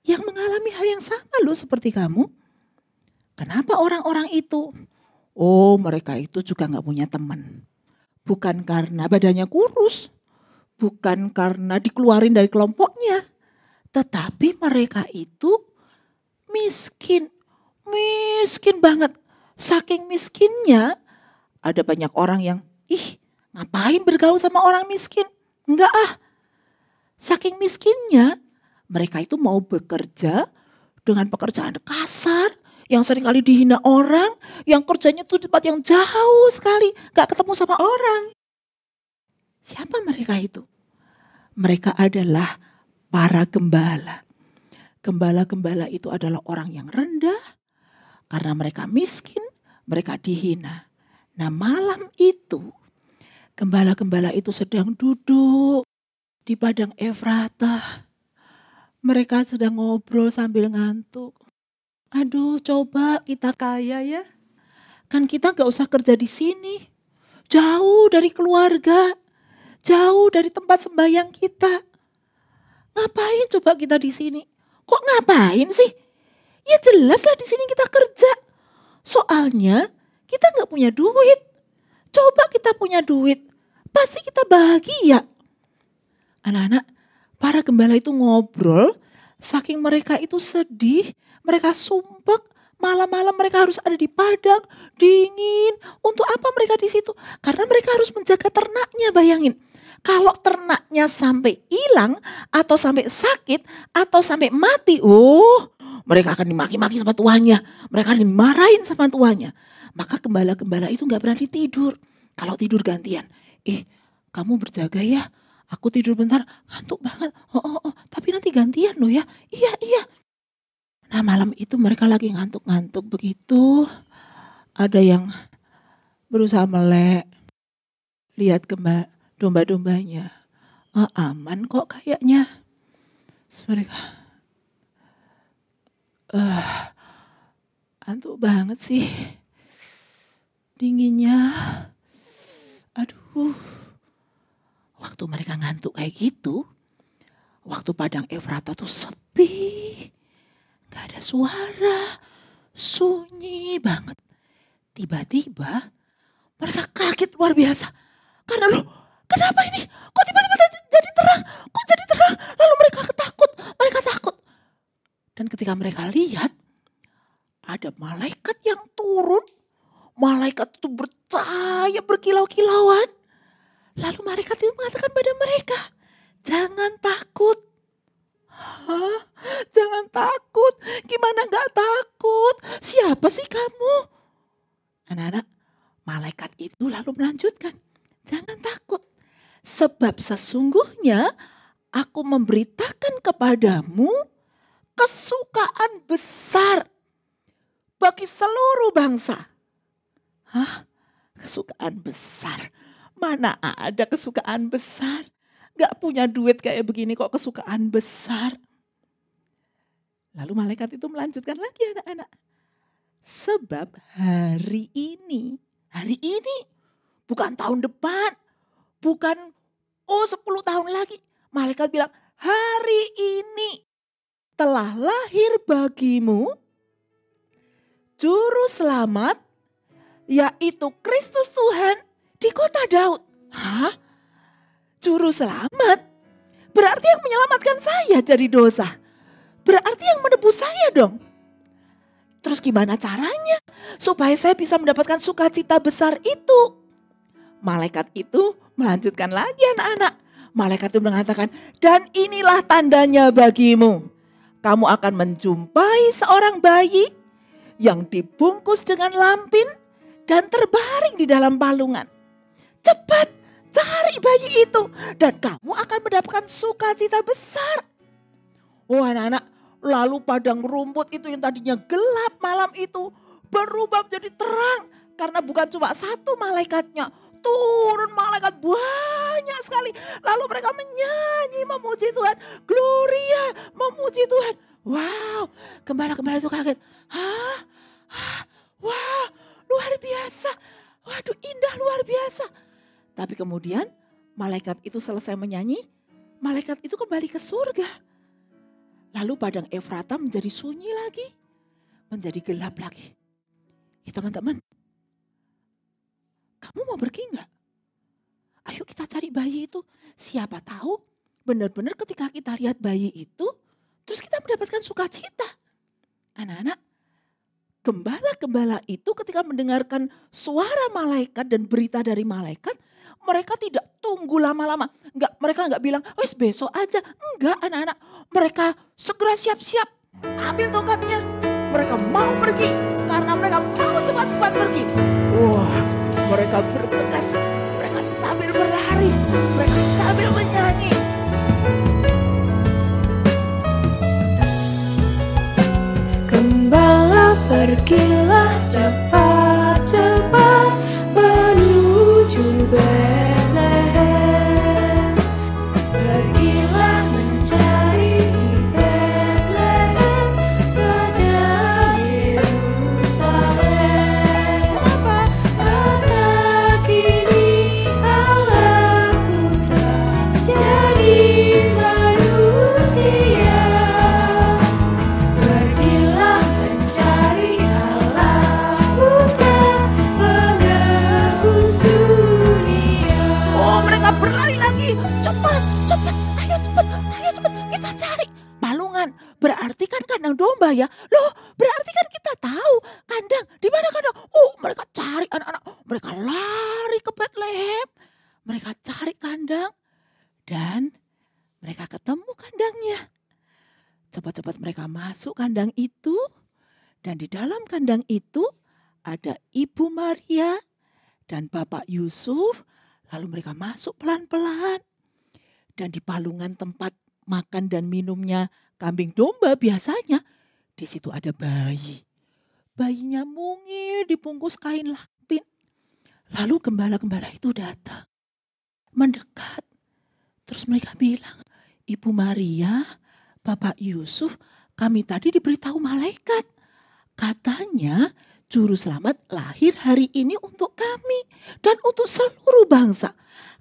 yang mengalami hal yang sama loh seperti kamu. Kenapa orang-orang itu? Oh, mereka itu juga gak punya teman. Bukan karena badannya kurus. Bukan karena dikeluarin dari kelompoknya. Tetapi mereka itu miskin. Miskin banget. Saking miskinnya, ada banyak orang yang, ngapain bergaul sama orang miskin? Enggak Saking miskinnya, mereka itu mau bekerja dengan pekerjaan kasar, yang seringkali dihina orang, yang kerjanya tuh di tempat yang jauh sekali, gak ketemu sama orang. Siapa mereka itu? Mereka adalah para gembala. Gembala-gembala itu adalah orang yang rendah, karena mereka miskin, mereka dihina. Nah, malam itu, gembala-gembala itu sedang duduk di padang Efratah. Mereka sedang ngobrol sambil ngantuk. Aduh, coba kita kaya ya. Kan kita gak usah kerja di sini. Jauh dari keluarga. Jauh dari tempat sembahyang kita. Ngapain coba kita di sini? Kok ngapain sih? Ya jelaslah di sini kita kerja. Soalnya kita gak punya duit. Coba kita punya duit. Pasti kita bahagia. Anak-anak, para gembala itu ngobrol, saking mereka itu sedih, mereka sumpek, Malam-malam mereka harus ada di padang, dingin. Untuk apa mereka di situ? Karena mereka harus menjaga ternaknya, bayangin. Kalau ternaknya sampai hilang, atau sampai sakit, atau sampai mati, mereka akan dimaki-maki sama tuannya. Mereka akan dimarahin sama tuannya. Maka gembala-gembala itu gak berani tidur. Kalau tidur gantian. Kamu berjaga ya. Aku tidur bentar, ngantuk banget. Tapi nanti gantian loh ya. Iya. Nah malam itu mereka lagi ngantuk-ngantuk begitu. Ada yang berusaha melek. Lihat domba-dombanya. Aman kok kayaknya. Terus mereka, ngantuk banget sih. Dinginnya. Aduh. Waktu mereka ngantuk kayak gitu, waktu padang Efrata tuh sepi, gak ada suara, sunyi banget. Tiba-tiba mereka kaget luar biasa. Karena kenapa ini? Kok tiba-tiba jadi terang? Kok jadi terang? Lalu mereka takut. Dan ketika mereka lihat, ada malaikat yang turun. Malaikat itu bercahaya berkilau-kilauan. Lalu malaikat itu mengatakan pada mereka, jangan takut. Hah? Jangan takut? Gimana gak takut? Siapa sih kamu? Anak-anak, malaikat itu lalu melanjutkan, jangan takut. Sebab sesungguhnya aku memberitakan kepadamu kesukaan besar bagi seluruh bangsa. Hah? Kesukaan besar? Mana ada kesukaan besar? Gak punya duit kayak begini kok kesukaan besar. Lalu malaikat itu melanjutkan lagi anak-anak. Sebab hari ini, bukan tahun depan, bukan 10 tahun lagi. Malaikat bilang, hari ini telah lahir bagimu juru selamat, yaitu Kristus Tuhan di kota Daud. Hah? Juru selamat? Berarti yang menyelamatkan saya dari dosa. Berarti yang menebus saya dong. Terus gimana caranya supaya saya bisa mendapatkan sukacita besar itu? Malaikat itu melanjutkan lagi anak-anak. Malaikat itu mengatakan, dan inilah tandanya bagimu. Kamu akan menjumpai seorang bayi yang dibungkus dengan lampin dan terbaring di dalam palungan. Cepat cari bayi itu dan kamu akan mendapatkan sukacita besar. Anak-anak, lalu padang rumput itu yang tadinya gelap malam itu berubah menjadi terang. Karena bukan cuma satu malaikatnya, turun malaikat banyak sekali. Lalu mereka menyanyi memuji Tuhan. Gloria, memuji Tuhan. Wow, gembala-gembala itu kaget. Wah, luar biasa. Waduh, indah luar biasa. Tapi kemudian malaikat itu selesai menyanyi, malaikat itu kembali ke surga. Lalu padang Efrata menjadi sunyi lagi, menjadi gelap lagi. Teman-teman, kamu mau pergi enggak? Ayo kita cari bayi itu. Siapa tahu benar-benar ketika kita lihat bayi itu, terus kita mendapatkan sukacita. Anak-anak, gembala-gembala itu ketika mendengarkan suara malaikat dan berita dari malaikat, mereka tidak tunggu lama-lama. Mereka enggak bilang, wes besok aja. Enggak anak-anak, mereka segera siap-siap. Ambil tongkatnya, mereka mau pergi. Karena mereka mau cepat-cepat pergi. Wah, mereka bergegas, mereka sambil berlari, mereka sambil menyanyi. Gembala pergilah cepat-cepat menuju Betlehem. Pergilah mencari di Betlehem Raja Yerusalem. Anak ini Allah Putra jadi manusia. Pergilah mencari Allah palungan. Berarti kan kandang domba ya. Loh, berarti kan kita tahu kandang. Di mana kandang? Mereka cari anak-anak. Mereka lari ke Bethlehem. Mereka cari kandang. Dan mereka ketemu kandangnya. Cepat-cepat mereka masuk kandang itu. Dan di dalam kandang itu ada Ibu Maria dan Bapak Yusuf. Lalu mereka masuk pelan-pelan. Dan di palungan tempat makan dan minumnya kambing domba biasanya, di situ ada bayi. Bayinya mungil dibungkus kain lapin. Lalu gembala-gembala itu datang, mendekat. Terus mereka bilang, Ibu Maria, Bapak Yusuf, kami tadi diberitahu malaikat. Katanya Juru Selamat lahir hari ini untuk kami dan untuk seluruh bangsa.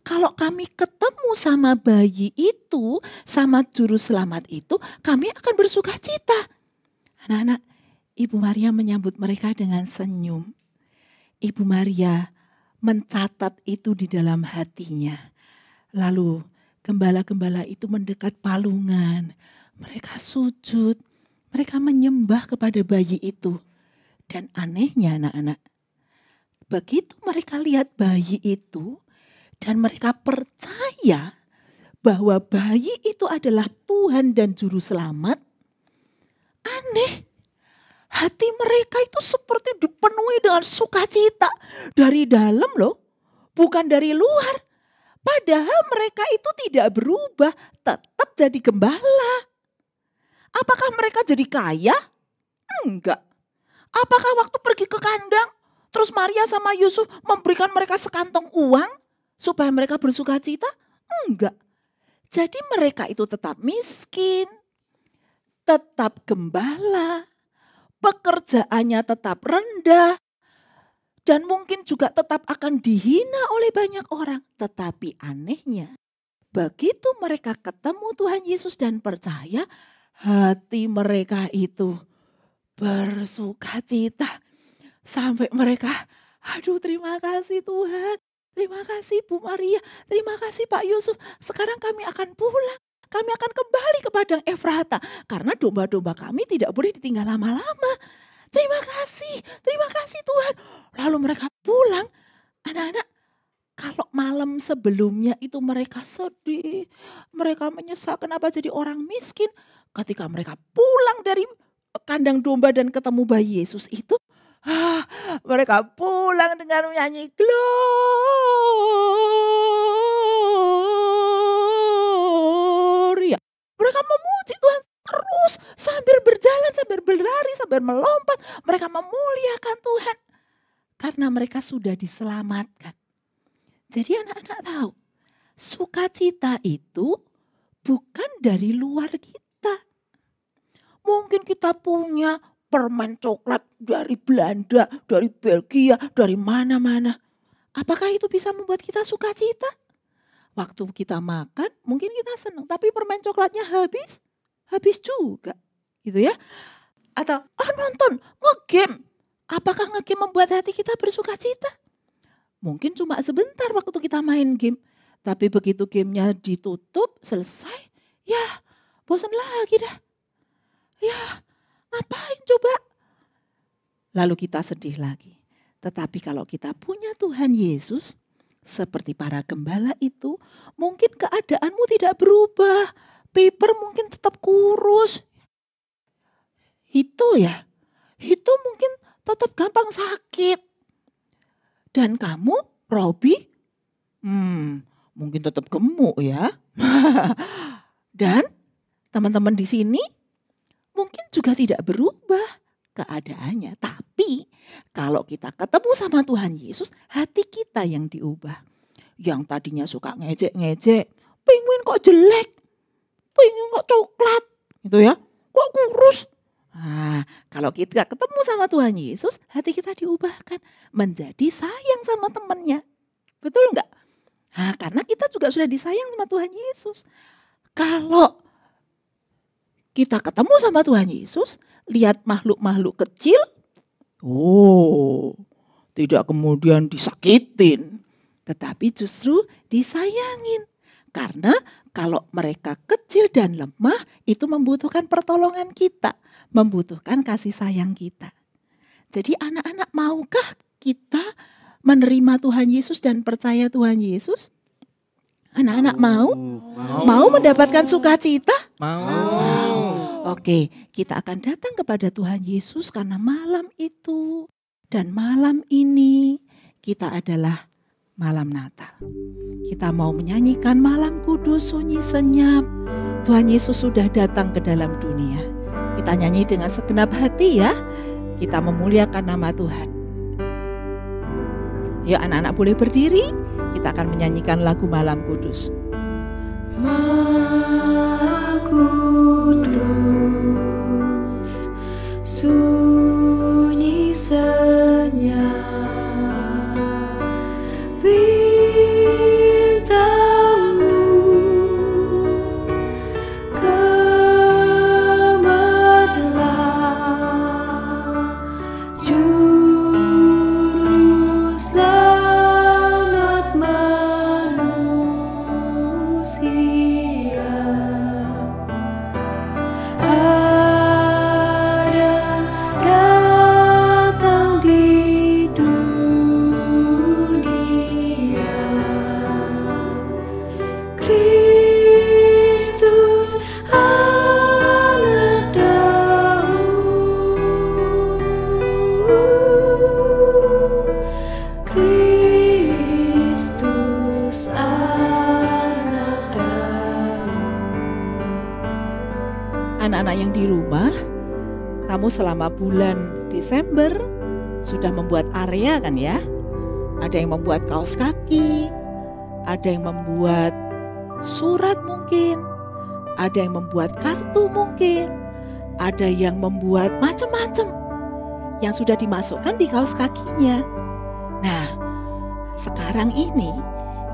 Kalau kami ketemu sama bayi itu, sama Juru Selamat itu, kami akan bersuka cita. Anak-anak, Ibu Maria menyambut mereka dengan senyum. Ibu Maria mencatat itu di dalam hatinya. Lalu gembala-gembala itu mendekat palungan. Mereka sujud, mereka menyembah kepada bayi itu. Dan anehnya anak-anak, begitu mereka lihat bayi itu dan mereka percaya bahwa bayi itu adalah Tuhan dan Juru Selamat, aneh. Hati mereka itu seperti dipenuhi dengan sukacita dari dalam loh, bukan dari luar. Padahal mereka itu tidak berubah, tetap jadi gembala. Apakah mereka jadi kaya? Enggak. Apakah waktu pergi ke kandang, terus Maria sama Yusuf memberikan mereka sekantong uang supaya mereka bersuka cita? Enggak. Jadi mereka itu tetap miskin, tetap gembala, pekerjaannya tetap rendah, dan mungkin juga tetap akan dihina oleh banyak orang. Tetapi anehnya, begitu mereka ketemu Tuhan Yesus dan percaya, hati mereka itu bersuka cita. Sampai mereka, aduh terima kasih Tuhan, terima kasih Bu Maria, terima kasih Pak Yusuf. Sekarang kami akan pulang, kami akan kembali ke padang Efrata. Karena domba-domba kami tidak boleh ditinggal lama-lama. Terima kasih Tuhan. Lalu mereka pulang. Anak-anak, kalau malam sebelumnya itu mereka sedih, mereka menyesal kenapa jadi orang miskin. Ketika mereka pulang dari kandang domba dan ketemu bayi Yesus itu, mereka pulang dengan menyanyi Gloria. Mereka memuji Tuhan terus sambil berjalan, sambil berlari, sambil melompat. Mereka memuliakan Tuhan karena mereka sudah diselamatkan. Jadi anak-anak tahu, sukacita itu bukan dari luar kita. Mungkin kita punya permen coklat dari Belanda, dari Belgia, dari mana-mana. Apakah itu bisa membuat kita sukacita? Waktu kita makan mungkin kita senang, tapi permen coklatnya habis juga. Gitu ya. Atau nonton, nge-game. Apakah nge-game membuat hati kita bersukacita? Mungkin cuma sebentar waktu kita main game. Tapi begitu gamenya ditutup, selesai, ya bosan lagi dah. Ya, ngapain coba? Lalu kita sedih lagi. Tetapi kalau kita punya Tuhan Yesus, seperti para gembala itu, mungkin keadaanmu tidak berubah. Paper mungkin tetap kurus. Itu mungkin tetap gampang sakit. Dan kamu, Robi, mungkin tetap gemuk ya. Dan teman-teman di sini, mungkin juga tidak berubah keadaannya. Tapi kalau kita ketemu sama Tuhan Yesus, hati kita yang diubah. Yang tadinya suka ngejek-ngejek, penguin kok jelek, penguin kok coklat, gitu ya, kok kurus. Nah, kalau kita ketemu sama Tuhan Yesus, hati kita diubahkan menjadi sayang sama temannya. Betul enggak? Nah, karena kita juga sudah disayang sama Tuhan Yesus. Kalau kita ketemu sama Tuhan Yesus, lihat makhluk-makhluk kecil, tidak kemudian disakitin, tetapi justru disayangin. Karena kalau mereka kecil dan lemah, itu membutuhkan pertolongan kita, membutuhkan kasih sayang kita. Jadi anak-anak, maukah kita menerima Tuhan Yesus dan percaya Tuhan Yesus? Anak-anak mau? Mau mendapatkan sukacita? Mau. Oke, kita akan datang kepada Tuhan Yesus karena malam itu dan malam ini kita adalah malam Natal. Kita mau menyanyikan malam kudus sunyi senyap. Tuhan Yesus sudah datang ke dalam dunia. Kita nyanyi dengan segenap hati ya. Kita memuliakan nama Tuhan. Yuk anak-anak boleh berdiri. Kita akan menyanyikan lagu Malam Kudus. Malam kudus sunyi senyap. Anak-anak yang di rumah, kamu selama bulan Desember sudah membuat area kan ya? Ada yang membuat kaos kaki, ada yang membuat surat mungkin, ada yang membuat kartu mungkin, ada yang membuat macam-macam yang sudah dimasukkan di kaos kakinya. Nah, sekarang ini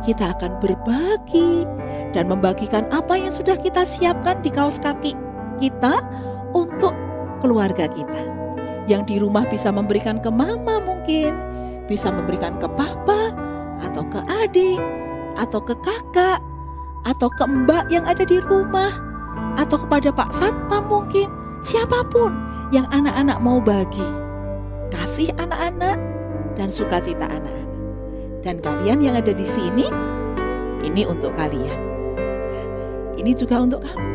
kita akan berbagi dan membagikan apa yang sudah kita siapkan di kaos kaki kita untuk keluarga kita. Yang di rumah bisa memberikan ke mama mungkin, bisa memberikan ke papa, atau ke adik, atau ke kakak, atau ke mbak yang ada di rumah, atau kepada Pak Satpam mungkin. Siapapun yang anak-anak mau bagi. Kasih anak-anak dan sukacita anak-anak. Dan kalian yang ada di sini, ini untuk kalian. Ini juga untuk kamu.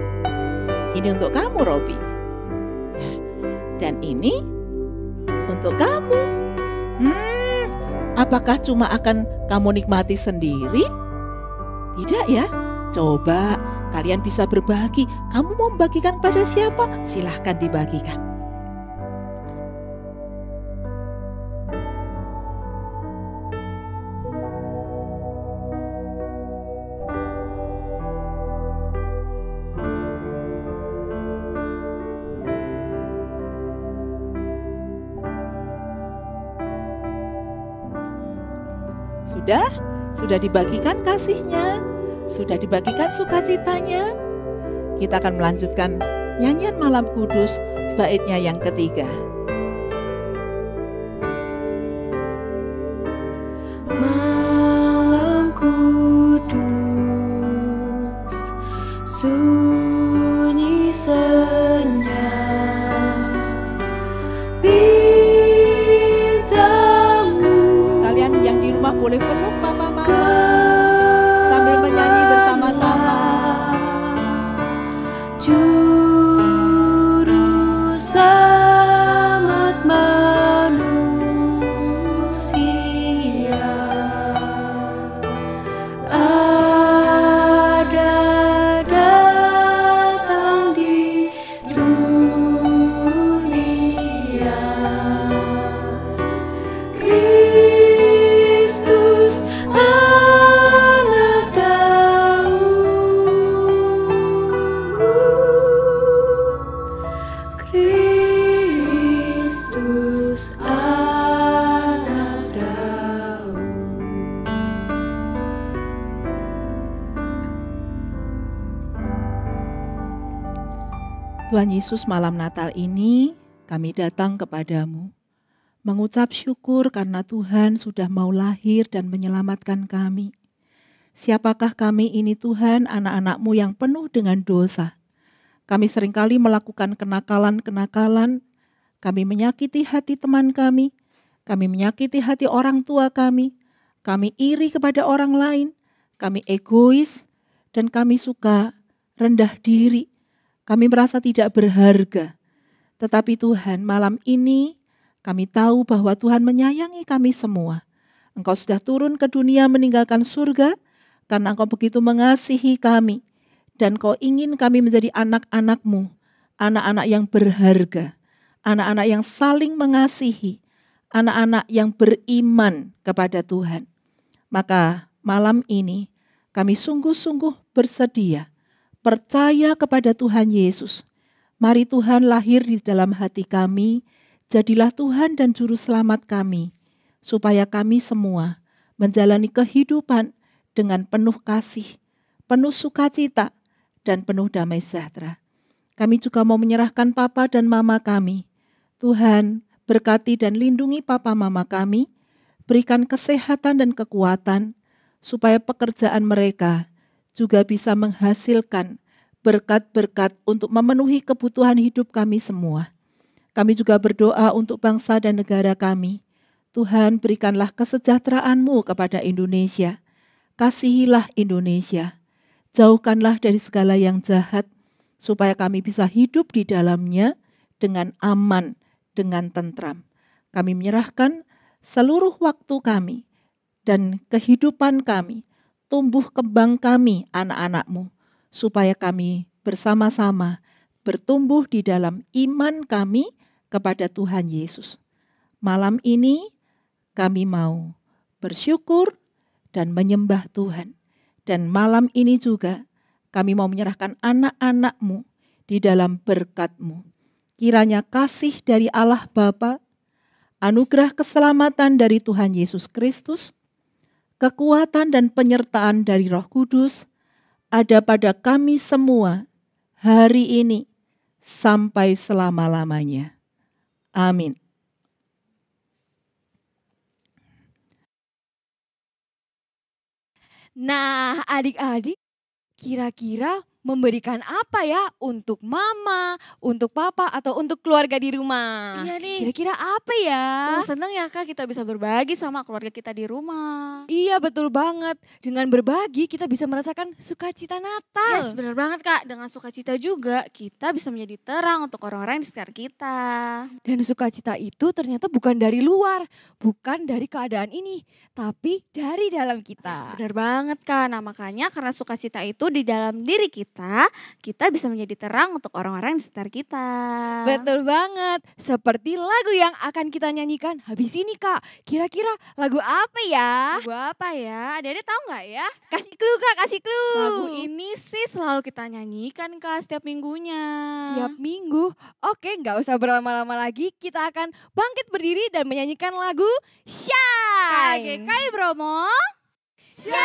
Ini untuk kamu, Robi. Dan ini untuk kamu. Apakah cuma akan kamu nikmati sendiri? Tidak ya. Coba kalian bisa berbagi. Kamu mau membagikan pada siapa? Silahkan dibagikan. Sudah dibagikan kasihnya, sudah dibagikan sukacitanya. Kita akan melanjutkan nyanyian Malam Kudus baitnya yang ketiga. Malam kudus sunyi senyap. Boleh peluk mama sambil menyanyi bersama-sama. Juru selamat manusia ada datang di dunia. Tuhan Yesus, malam Natal ini kami datang kepadamu, mengucap syukur karena Tuhan sudah mau lahir dan menyelamatkan kami. Siapakah kami ini Tuhan, anak-anak-Mu yang penuh dengan dosa. Kami seringkali melakukan kenakalan-kenakalan, kami menyakiti hati teman kami menyakiti hati orang tua kami iri kepada orang lain, kami egois, dan kami suka rendah diri. Kami merasa tidak berharga. Tetapi Tuhan, malam ini kami tahu bahwa Tuhan menyayangi kami semua. Engkau sudah turun ke dunia meninggalkan surga, karena Engkau begitu mengasihi kami. Dan Kau ingin kami menjadi anak-anak-Mu, anak-anak yang berharga, anak-anak yang saling mengasihi, anak-anak yang beriman kepada Tuhan. Maka malam ini kami sungguh-sungguh bersedia, percaya kepada Tuhan Yesus. Mari Tuhan lahir di dalam hati kami, jadilah Tuhan dan Juru Selamat kami, supaya kami semua menjalani kehidupan dengan penuh kasih, penuh sukacita, dan penuh damai sejahtera. Kami juga mau menyerahkan Papa dan Mama kami. Tuhan, berkati dan lindungi Papa Mama kami, berikan kesehatan dan kekuatan, supaya pekerjaan mereka juga bisa menghasilkan berkat-berkat untuk memenuhi kebutuhan hidup kami semua. Kami juga berdoa untuk bangsa dan negara kami. Tuhan, berikanlah kesejahteraan-Mu kepada Indonesia. Kasihilah Indonesia, jauhkanlah dari segala yang jahat, supaya kami bisa hidup di dalamnya dengan aman, dengan tentram. Kami menyerahkan seluruh waktu kami dan kehidupan kami, tumbuh kembang kami anak-anak-Mu, supaya kami bersama-sama bertumbuh di dalam iman kami kepada Tuhan Yesus. Malam ini kami mau bersyukur dan menyembah Tuhan. Dan malam ini juga kami mau menyerahkan anak-anak-Mu di dalam berkat-Mu. Kiranya kasih dari Allah Bapa, anugerah keselamatan dari Tuhan Yesus Kristus, kekuatan dan penyertaan dari Roh Kudus ada pada kami semua hari ini sampai selama-lamanya. Amin. Nah, adik-adik, kira-kira memberikan apa ya untuk mama, untuk papa, atau untuk keluarga di rumah? Iya nih. Kira-kira apa ya? Seneng ya Kak kita bisa berbagi sama keluarga kita di rumah. Iya betul banget. Dengan berbagi kita bisa merasakan sukacita Natal. Yes, benar banget Kak. Dengan sukacita juga kita bisa menjadi terang untuk orang-orang di sekitar kita. Dan sukacita itu ternyata bukan dari luar, bukan dari keadaan ini, tapi dari dalam kita. Benar banget Kak. Nah makanya karena sukacita itu di dalam diri kita bisa menjadi terang untuk orang-orang di sekitar kita. Betul banget. Seperti lagu yang akan kita nyanyikan habis ini Kak. Kira-kira lagu apa ya? Lagu apa ya? Adik-adik tahu nggak ya? Kasih clue Kak, kasih clue. Lagu ini sih selalu kita nyanyikan Kak setiap minggunya. Tiap minggu? Oke, nggak usah berlama-lama lagi. Kita akan bangkit berdiri dan menyanyikan lagu Shine. KGKI Bromo. Shine.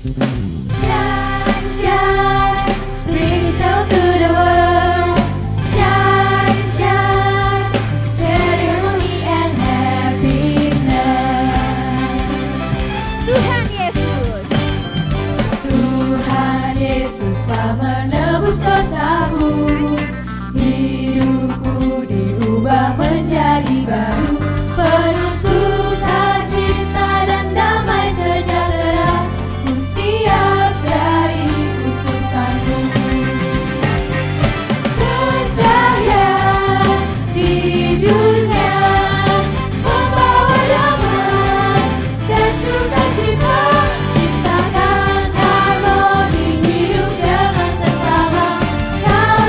Shine, shine, bring a show to the world. Shine, shine, spread harmony and happiness. Tuhan Yesus, Tuhan Yesus telah menebus dosaku. Hidupku diubah menjadi baru, penuh sukacita dan damai sejahtera. Ku siap jadi utusanmu. Berjaya di dunia, membawa damai dan sukacita. Ciptakan harmoni hidup dengan sesama. Kau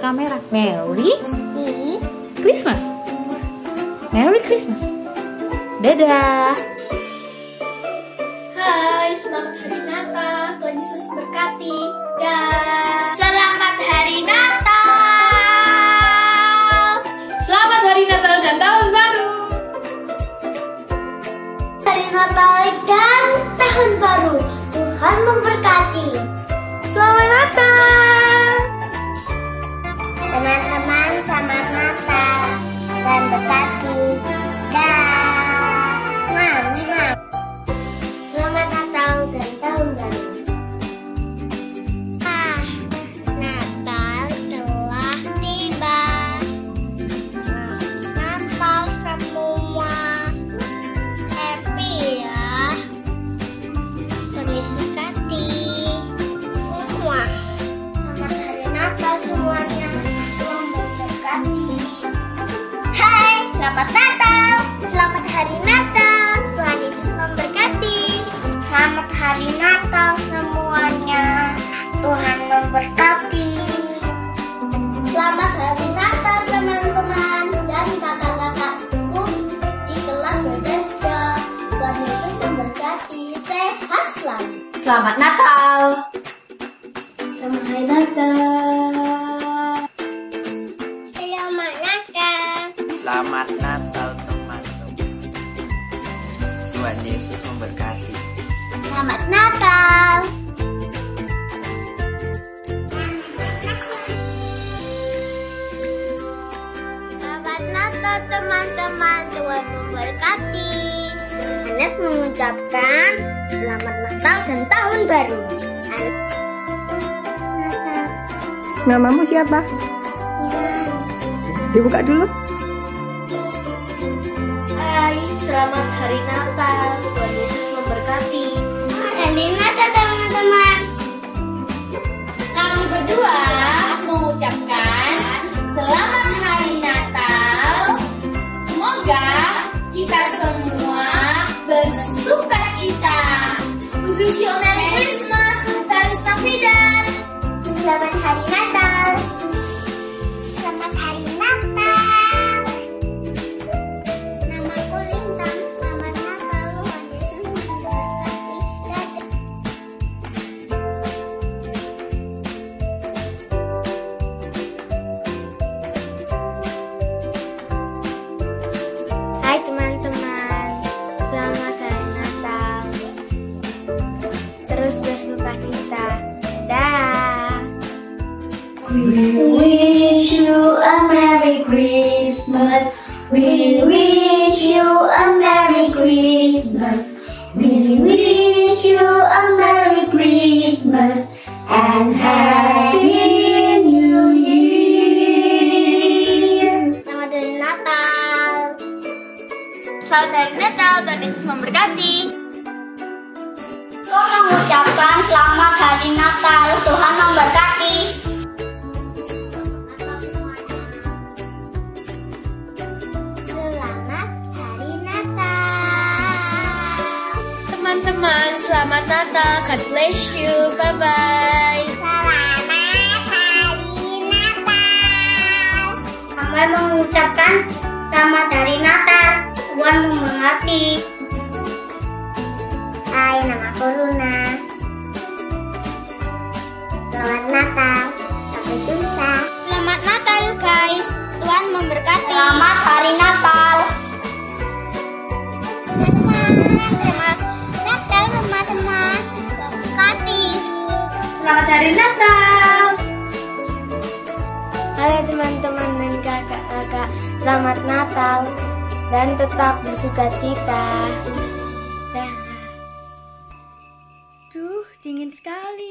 kamera. Merry Christmas. Merry Christmas. Dadah. Hai, selamat hari Natal. Tuhan Yesus berkati. Dan selamat hari Natal. Selamat hari Natal dan tahun baru. Hari Natal dan tahun baru. Tuhan memberkati. Selamat Natal. Teman-teman, selamat Natal. Tuhan berkati. Selamat Natal dan tahun baru. Natal telah tiba. Natal semua. Happy ya. Berkati semua. Selamat hari Natal semuanya. Tuhan memberkati. Hai, selamat Natal. Selamat hari Natal. Tuhan Yesus memberkati. Selamat hari Natal semuanya. Tuhan memberkati. Selamat hari Natal teman-teman dan kakak-kakakku di kelas berbeda. Tuhan Yesus memberkati. Sehat selalu. Selamat Natal. Selamat hari Natal. Selamat Natal. Selamat Natal teman-teman. Tuhan Yesus memberkati. Selamat Natal. Selamat Natal teman-teman. Tuhan memberkati. Anas mengucapkan selamat Natal dan tahun baru. Namamu siapa? Dibuka dulu. Hai, selamat hari Natal. Tuhan Yesus memberkati. Hari Natal teman-teman. Kami berdua mengucapkan selamat hari Natal. Semoga kita semua bersukacita. We wish you a Merry Christmas. Feliz Navidad. Selamat hari Natal. Selamat hari Natal. Namaku Lintang. Selamat Natal. Tuhan Yesus memberkati. Dadah. Hai teman-teman. Selamat hari Natal. Terus bersukacita. Dadah. We wish you a Merry Christmas. We wish you a Merry Christmas. We wish you a Merry Christmas and Happy New Year. Selamat hari Natal. Selamat hari Natal. Tuhan Yesus memberkati. Kau mengucapkan selamat hari Natal. Tuhan memberkati. Teman-teman, selamat Natal. God bless you. Bye-bye. Selamat hari Natal. Kami mengucapkan selamat hari Natal. Tuhan memberkati. Hai, namaku Luna. Selamat Natal. Sampai jumpa. Selamat Natal guys. Tuhan memberkati. Selamat hari Natal. Selamat Natal teman-teman. Memberkati. Selamat hari Natal. Halo teman-teman dan kakak-kakak. Selamat Natal dan tetap bersukacita. Duh, dingin sekali.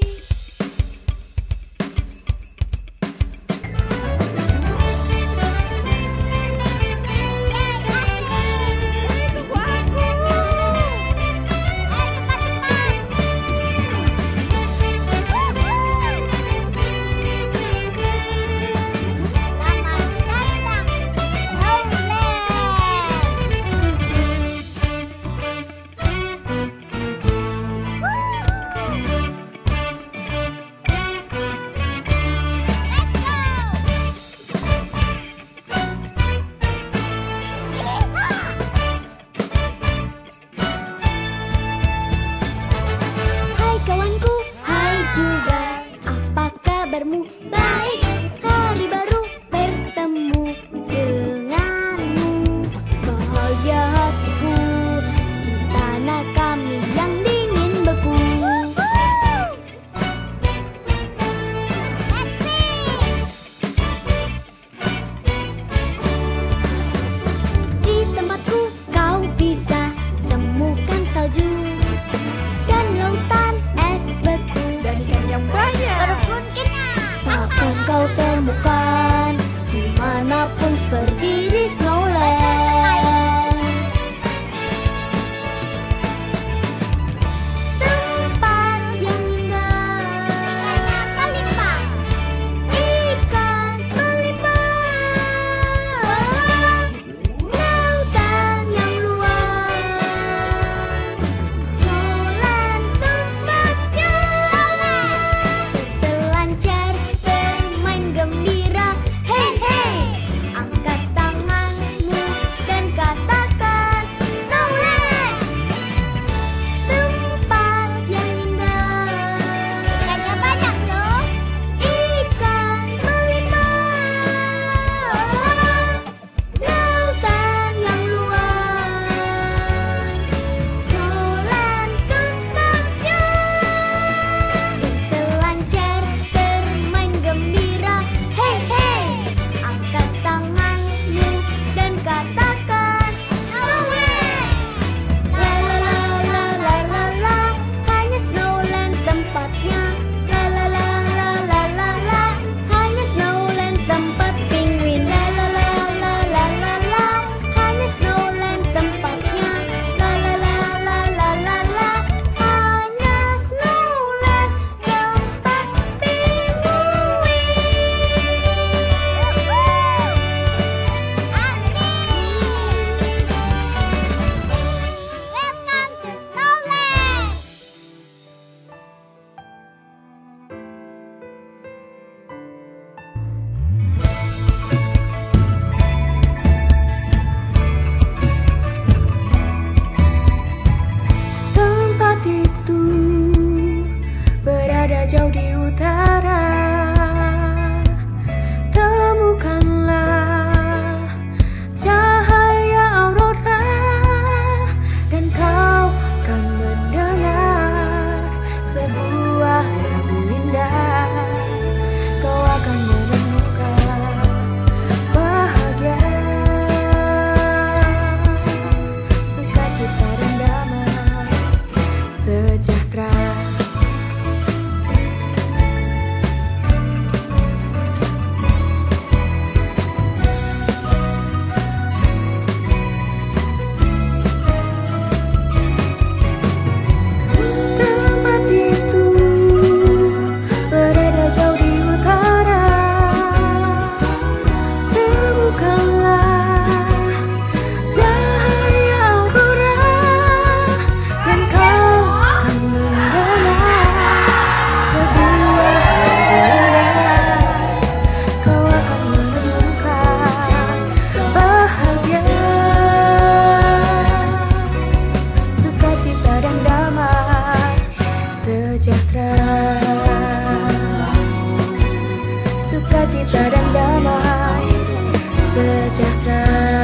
sukacita dan damai sejahtera.